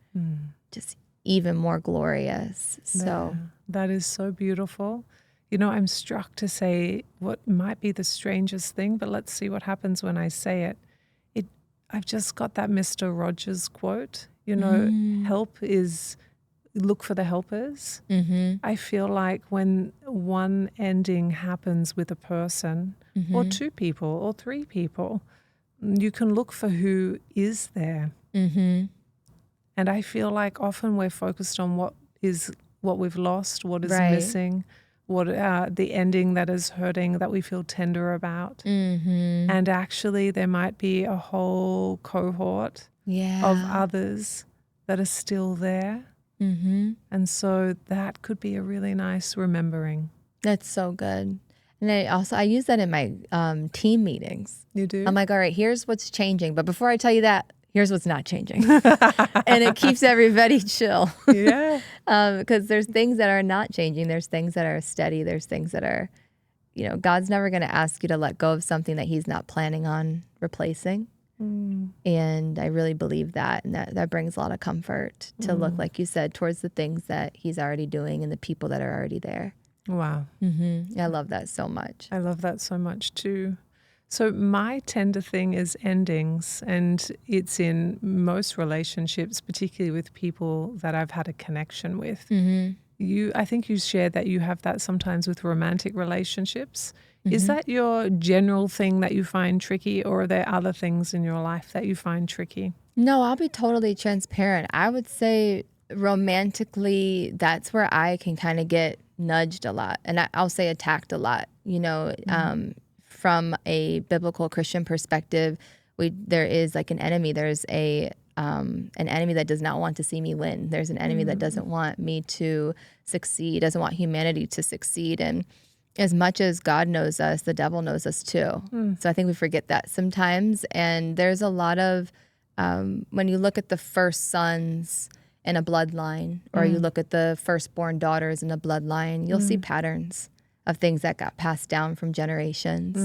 Speaker 1: just even more glorious. So
Speaker 2: that is so beautiful. I'm struck to say what might be the strangest thing, but let's see what happens when I say it. I've just got that Mr. Rogers quote, help is look for the helpers. I feel like when one ending happens with a person or two people or three people, you can look for who is there. And I feel like often we're focused on what we've lost, what is missing, what the ending that is hurting, that we feel tender about. And actually there might be a whole cohort of others that are still there. And so that could be a really nice remembering.
Speaker 1: That's so good. And I use that in my team meetings.
Speaker 2: You do?
Speaker 1: I'm like, all right, here's what's changing. But before I tell you that, here's what's not changing. And it keeps everybody chill.
Speaker 2: Yeah.
Speaker 1: Because there's things that are not changing. There's things that are steady. There's things that are, God's never going to ask you to let go of something that he's not planning on replacing. And I really believe that. And that brings a lot of comfort to look, like you said, towards the things that he's already doing and the people that are already there.
Speaker 2: Wow.
Speaker 1: I love that so much.
Speaker 2: I love that so much too. So my tender thing is endings, and it's in most relationships, particularly with people that I've had a connection with. I think you shared that you have that sometimes with romantic relationships. Is that your general thing that you find tricky, or are there other things in your life that you find tricky?
Speaker 1: No, I'll be totally transparent. I would say romantically, that's where I can kind of get nudged a lot. And I'll say attacked a lot, from a biblical Christian perspective, there is like an enemy. There's an enemy that does not want to see me win. There's an enemy that doesn't want me to succeed, doesn't want humanity to succeed. And as much as God knows us, the devil knows us too. So I think we forget that sometimes. And there's a lot of, when you look at the first sons in a bloodline, or you look at the firstborn daughters in a bloodline, you'll see patterns of things that got passed down from generations.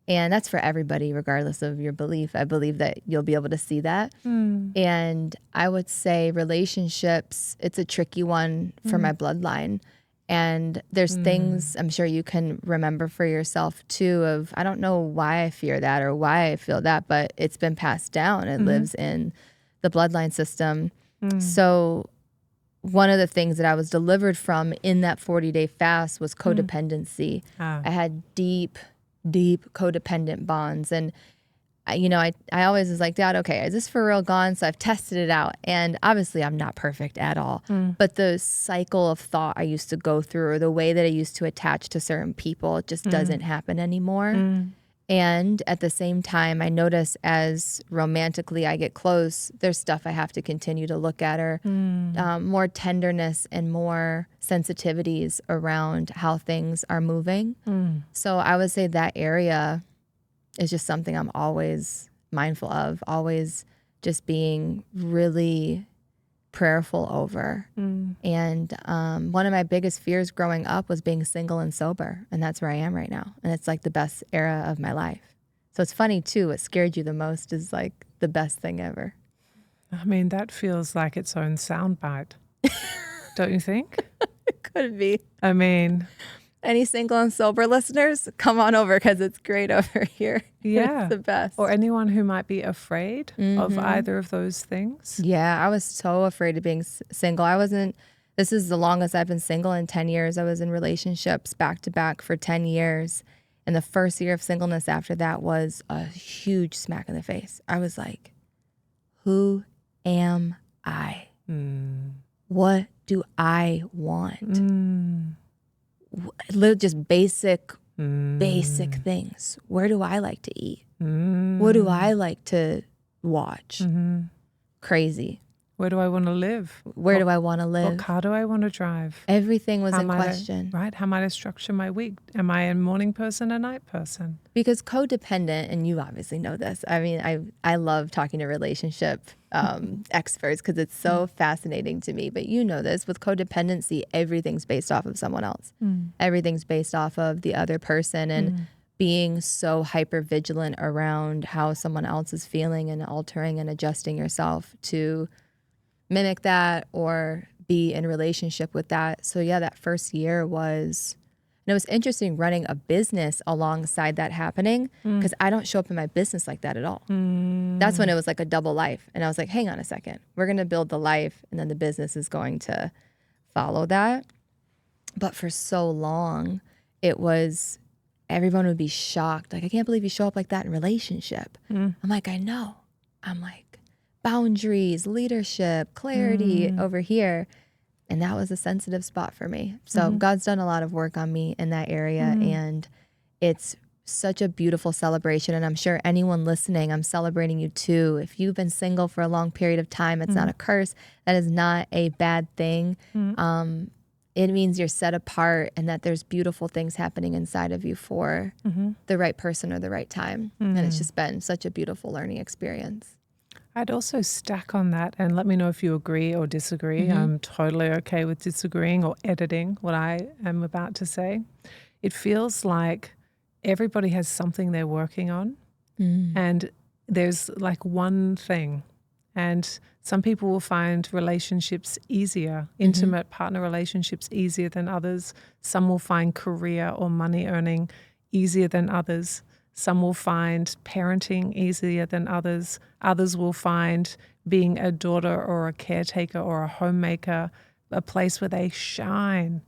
Speaker 1: And that's for everybody, regardless of your belief. I believe that you'll be able to see that. And I would say relationships, it's a tricky one for my bloodline. And there's things I'm sure you can remember for yourself too of, I don't know why I fear that or why I feel that, but it's been passed down. It lives in the bloodline system. So one of the things that I was delivered from in that 40-day fast was codependency. I had deep codependent bonds. And, I always was like, Dad, okay, is this for real gone? So I've tested it out. And obviously I'm not perfect at all. But the cycle of thought I used to go through, or the way that I used to attach to certain people, it just doesn't happen anymore. And at the same time, I notice as romantically I get close, there's stuff I have to continue to look at, or more tenderness and more sensitivities around how things are moving. So I would say that area is just something I'm always mindful of, always just being really prayerful over. And one of my biggest fears growing up was being single and sober. And that's where I am right now. And it's like the best era of my life. So it's funny too, what scared you the most is like the best thing ever.
Speaker 2: I mean, that feels like its own soundbite, don't you think?
Speaker 1: It could be.
Speaker 2: I mean,
Speaker 1: any single and sober listeners, come on over because it's great over here.
Speaker 2: Yeah.
Speaker 1: It's the best.
Speaker 2: Or anyone who might be afraid of either of those things.
Speaker 1: Yeah, I was so afraid of being single. This is the longest I've been single in 10 years. I was in relationships back to back for 10 years. And the first year of singleness after that was a huge smack in the face. I was like, who am I? What do I want? Just basic things. Where do I like to eat? What do I like to watch? Crazy.
Speaker 2: Where do I want to live?
Speaker 1: Where do I want to live?
Speaker 2: What car do I want to drive?
Speaker 1: Everything was in question.
Speaker 2: Right? How might I structure my week? Am I a morning person, a night person?
Speaker 1: Because codependent, and you obviously know this, I mean, I love talking to relationship experts because it's so fascinating to me. But you know this, with codependency, everything's based off of someone else. Everything's based off of the other person, and being so hyper vigilant around how someone else is feeling and altering and adjusting yourself to mimic that or be in relationship with that. So yeah, that first year was, and it was interesting running a business alongside that happening because I don't show up in my business like that at all. That's when it was like a double life. And I was like, hang on a second, we're going to build the life and then the business is going to follow that. But for so long, it was, everyone would be shocked. Like, I can't believe you show up like that in relationship. I'm like, I know. I'm like, boundaries, leadership, clarity over here. And that was a sensitive spot for me. So God's done a lot of work on me in that area. And it's such a beautiful celebration. And I'm sure anyone listening, I'm celebrating you too. If you've been single for a long period of time, it's not a curse. That is not a bad thing. It means you're set apart and that there's beautiful things happening inside of you for the right person or the right time. And it's just been such a beautiful learning experience.
Speaker 2: I'd also stack on that, and let me know if you agree or disagree. I'm totally okay with disagreeing or editing what I am about to say. It feels like everybody has something they're working on, and there's like one thing. And some people will find relationships easier, intimate partner relationships easier than others. Some will find career or money earning easier than others. Some will find parenting easier than others. Others will find being a daughter or a caretaker or a homemaker a place where they shine.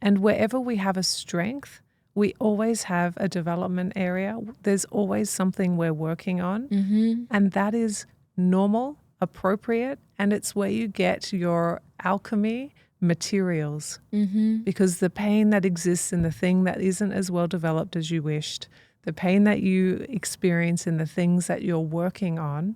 Speaker 2: And wherever we have a strength, we always have a development area. There's always something we're working on. And that is normal, appropriate, and it's where you get your alchemy materials. Because the pain that exists in the thing that isn't as well developed as you wished, The pain that you experience in the things that you're working on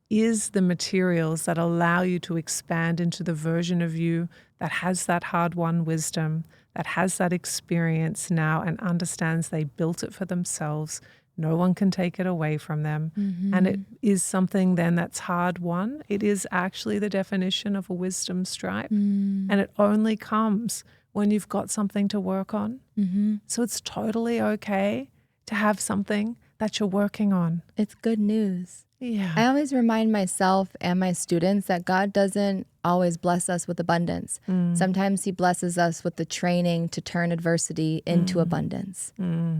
Speaker 2: is the materials that allow you to expand into the version of you that has that hard-won wisdom, that has that experience now and understands they built it for themselves. No one can take it away from them. And it is something then that's hard-won. It is actually the definition of a wisdom stripe. And it only comes when you've got something to work on. So it's totally okay to have something that you're working on.
Speaker 1: It's good news.
Speaker 2: Yeah.
Speaker 1: I always remind myself and my students that God doesn't always bless us with abundance. Sometimes he blesses us with the training to turn adversity into abundance.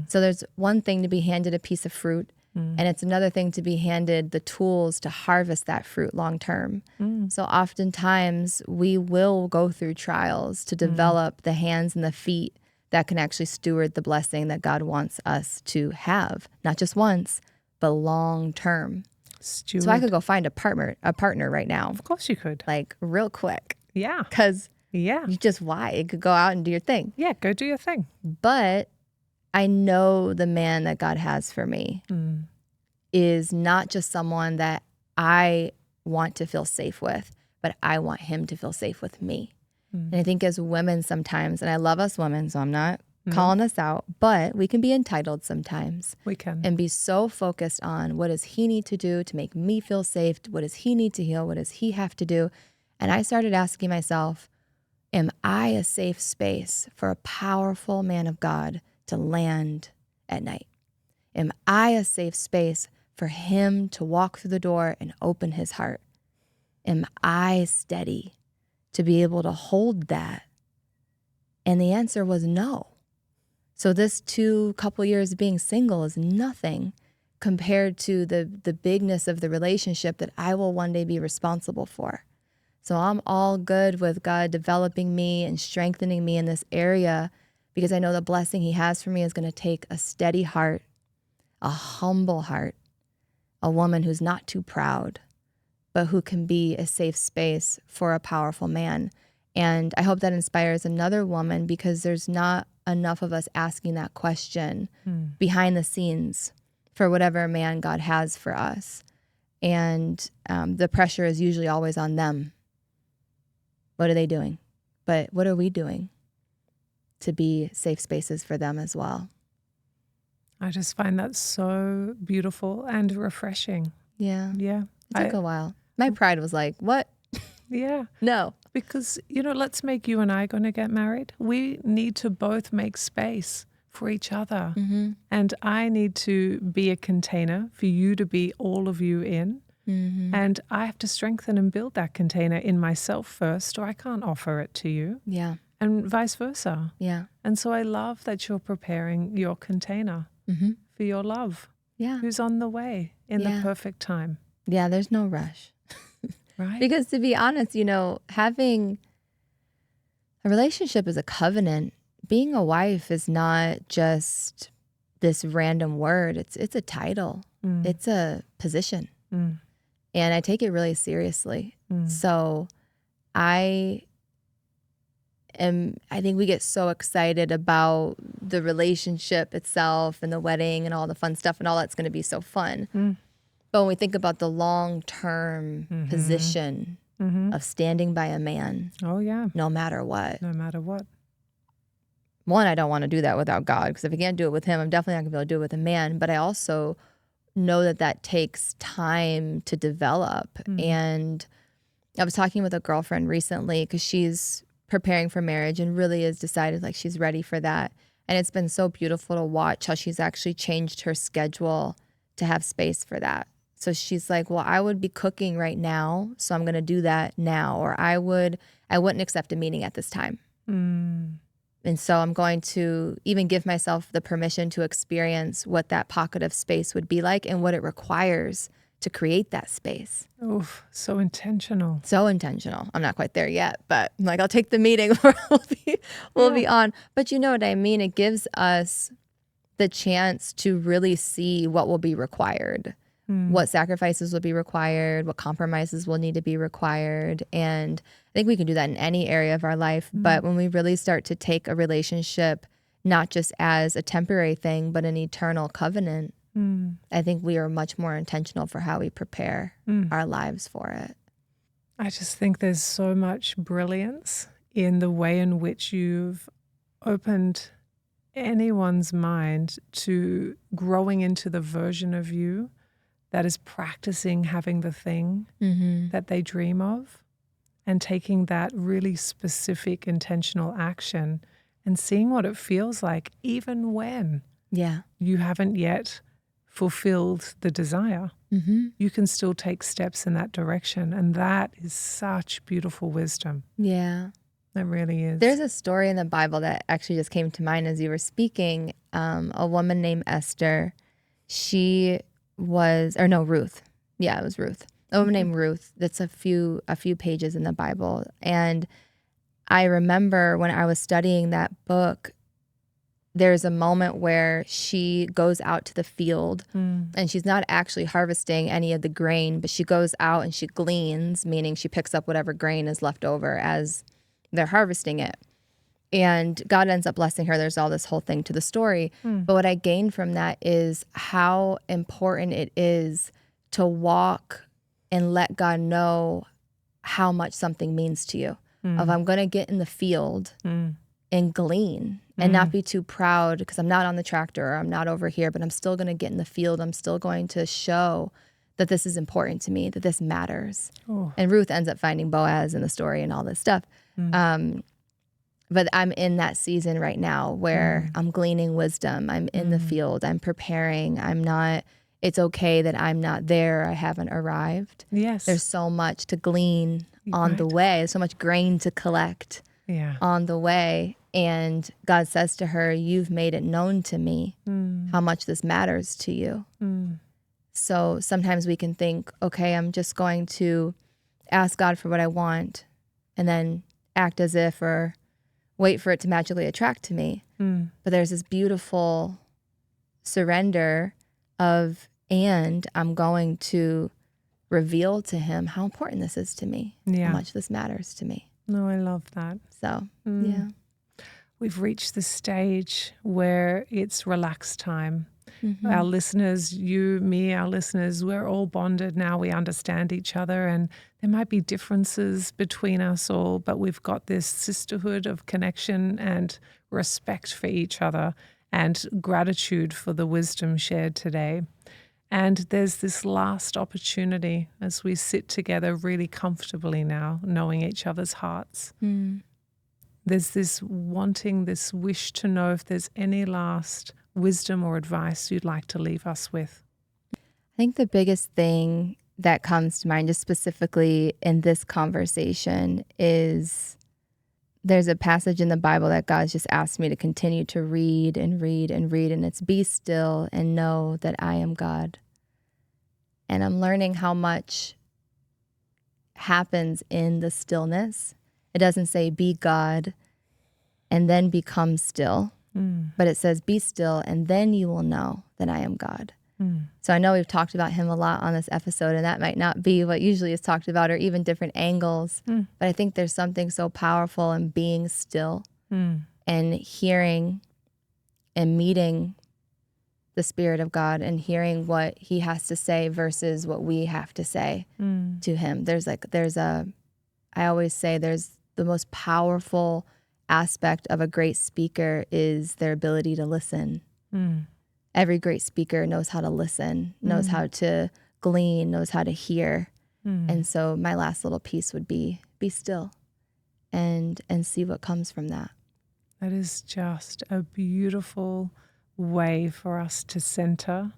Speaker 1: So there's one thing to be handed a piece of fruit, and it's another thing to be handed the tools to harvest that fruit long term. So oftentimes we will go through trials to develop the hands and the feet that can actually steward the blessing that God wants us to have, not just once, but long term.
Speaker 2: Steward.
Speaker 1: So I could go find a partner right now,
Speaker 2: Of course you could.
Speaker 1: like real quick,
Speaker 2: Yeah.
Speaker 1: because
Speaker 2: Yeah.
Speaker 1: you just you could go out and do your thing.
Speaker 2: Yeah. Go do your thing.
Speaker 1: But I know the man that God has for me is not just someone that I want to feel safe with, but I want him to feel safe with me. And I think as women sometimes, and I love us women, so I'm not calling us out, but we can be entitled sometimes.
Speaker 2: We can.
Speaker 1: And be so focused on what does he need to do to make me feel safe? What does he need to heal? What does he have to do? And I started asking myself, am I a safe space for a powerful man of God to land at night? Am I a safe space for him to walk through the door and open his heart? Am I steady to be able to hold that? And the answer was no. So this couple years being single is nothing compared to the bigness of the relationship that I will one day be responsible for. So I'm all good with God developing me and strengthening me in this area because I know the blessing he has for me is going to take a steady heart, a humble heart, a woman who's not too proud, but who can be a safe space for a powerful man. And I hope that inspires another woman because there's not enough of us asking that question behind the scenes for whatever man God has for us. And the pressure is usually always on them. What are they doing? But what are we doing to be safe spaces for them as well?
Speaker 2: I just find that so beautiful and refreshing.
Speaker 1: Yeah.
Speaker 2: Yeah.
Speaker 1: It took a while. My pride was like, what?
Speaker 2: Yeah.
Speaker 1: No.
Speaker 2: Because, let's make you and I going to get married. We need to both make space for each other. And I need to be a container for you to be all of you in. And I have to strengthen and build that container in myself first, or I can't offer it to you.
Speaker 1: Yeah.
Speaker 2: And vice versa.
Speaker 1: Yeah.
Speaker 2: And so I love that you're preparing your container for your love,
Speaker 1: Yeah.
Speaker 2: who's on the way in the perfect time.
Speaker 1: Yeah, there's no rush.
Speaker 2: Right?
Speaker 1: Because to be honest, having a relationship is a covenant. Being a wife is not just this random word. It's a title. It's a position. And I take it really seriously. So I think we get so excited about the relationship itself and the wedding and all the fun stuff and all that's going to be so fun. But when we think about the long-term position of standing by a man,
Speaker 2: Oh, yeah.
Speaker 1: no matter what.
Speaker 2: No matter what.
Speaker 1: One, I don't want to do that without God, because if I can't do it with him, I'm definitely not going to be able to do it with a man. But I also know that takes time to develop. And I was talking with a girlfriend recently because she's preparing for marriage and really has decided like she's ready for that. And it's been so beautiful to watch how she's actually changed her schedule to have space for that. So she's like, well, I would be cooking right now, so I'm going to do that now. Or I wouldn't accept a meeting at this time. And so I'm going to even give myself the permission to experience what that pocket of space would be like and what it requires to create that space.
Speaker 2: Oof, so intentional.
Speaker 1: So intentional. I'm not quite there yet, but I'm like, I'll take the meeting where we'll be on. But you know what I mean? It gives us the chance to really see what will be required, what sacrifices will be required, what compromises will need to be required. And I think we can do that in any area of our life. But when we really start to take a relationship not just as a temporary thing, but an eternal covenant. I think we are much more intentional for how we prepare our lives for it.
Speaker 2: I just think there's so much brilliance in the way in which you've opened anyone's mind to growing into the version of you that is practicing having the thing that they dream of, and taking that really specific intentional action and seeing what it feels like, even when you haven't yet fulfilled the desire. You can still take steps in that direction. And that is such beautiful wisdom.
Speaker 1: Yeah.
Speaker 2: It really is.
Speaker 1: There's a story in the Bible that actually just came to mind as you were speaking. A woman named Esther, Ruth. Yeah, it was Ruth. A woman named Ruth. That's a few pages in the Bible. And I remember when I was studying that book, there's a moment where she goes out to the field and she's not actually harvesting any of the grain, but she goes out and she gleans, meaning she picks up whatever grain is left over as they're harvesting it. And God ends up blessing her. There's all this whole thing to the story. But what I gained from that is how important it is to walk and let God know how much something means to you. Of I'm going to get in the field and glean and not be too proud because I'm not on the tractor or I'm not over here, but I'm still going to get in the field. I'm still going to show that this is important to me, that this matters. And Ruth ends up finding Boaz in the story and all this stuff. But I'm in that season right now where I'm gleaning wisdom. I'm in the field. I'm preparing. It's okay that I'm not there. I haven't arrived.
Speaker 2: Yes.
Speaker 1: There's so much to glean on the way. There's so much grain to collect on the way. And God says to her, you've made it known to me how much this matters to you. So sometimes we can think, okay, I'm just going to ask God for what I want and then act as if or wait for it to magically attract to me. But there's this beautiful surrender of, and I'm going to reveal to him how important this is to me, how much this matters to me.
Speaker 2: No, I love that.
Speaker 1: So, yeah.
Speaker 2: We've reached the stage where it's relaxed time. Our listeners, you, me, our listeners, we're all bonded now. We understand each other, and there might be differences between us all, but we've got this sisterhood of connection and respect for each other and gratitude for the wisdom shared today. And there's this last opportunity as we sit together really comfortably now, knowing each other's hearts. There's this wanting, this wish to know if there's any last wisdom or advice you'd like to leave us with.
Speaker 1: I think the biggest thing that comes to mind, just specifically in this conversation, is there's a passage in the Bible that God's just asked me to continue to read and read and read, and it's be still and know that I am God. And I'm learning how much happens in the stillness. It doesn't say be God and then become still, but it says be still and then you will know that I am God. So I know we've talked about him a lot on this episode, and that might not be what usually is talked about or even different angles, but I think there's something so powerful in being still and hearing and meeting the Spirit of God and hearing what he has to say versus what we have to say to him. I always say there's the most powerful aspect of a great speaker is their ability to listen. Every great speaker knows how to listen, knows how to glean, knows how to hear. And so my last little piece would be still and see what comes from that.
Speaker 2: That is just a beautiful way for us to center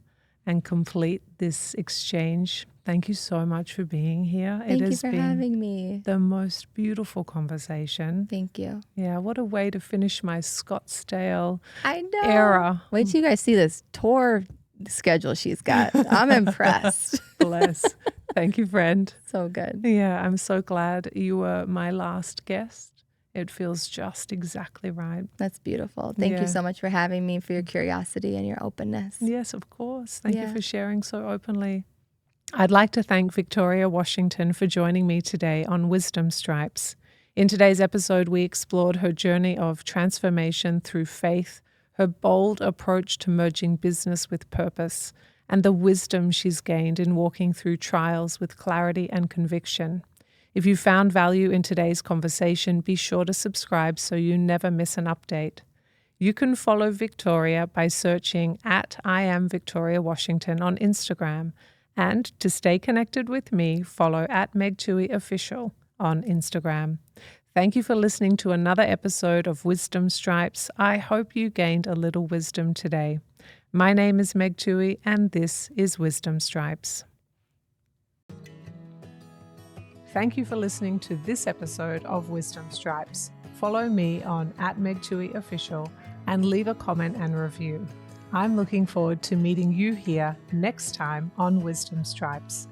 Speaker 2: and complete this exchange. Thank you so much for being here.
Speaker 1: Thank you for having me.
Speaker 2: The most beautiful conversation.
Speaker 1: Thank you.
Speaker 2: Yeah, what a way to finish my Scottsdale
Speaker 1: era.
Speaker 2: I know.
Speaker 1: Wait till you guys see this tour schedule she's got. I'm impressed.
Speaker 2: Bless. Thank you, friend.
Speaker 1: So good.
Speaker 2: Yeah, I'm so glad you were my last guest. It feels just exactly right.
Speaker 1: That's beautiful. Thank you so much for having me, for your curiosity and your openness.
Speaker 2: Yes, of course. Thank you for sharing so openly. I'd like to thank Victoria Washington for joining me today on Wisdom Stripes. In today's episode, we explored her journey of transformation through faith, her bold approach to merging business with purpose, and the wisdom she's gained in walking through trials with clarity and conviction. If you found value in today's conversation, be sure to subscribe so you never miss an update. You can follow Victoria by searching at I am Victoria Washington on Instagram. And to stay connected with me, follow at Meg Tuohy Official on Instagram. Thank you for listening to another episode of Wisdom Stripes. I hope you gained a little wisdom today. My name is Meg Tuohy, and this is Wisdom Stripes. Thank you for listening to this episode of Wisdom Stripes. Follow me on at Meg Tuohy Official and leave a comment and review. I'm looking forward to meeting you here next time on Wisdom Stripes.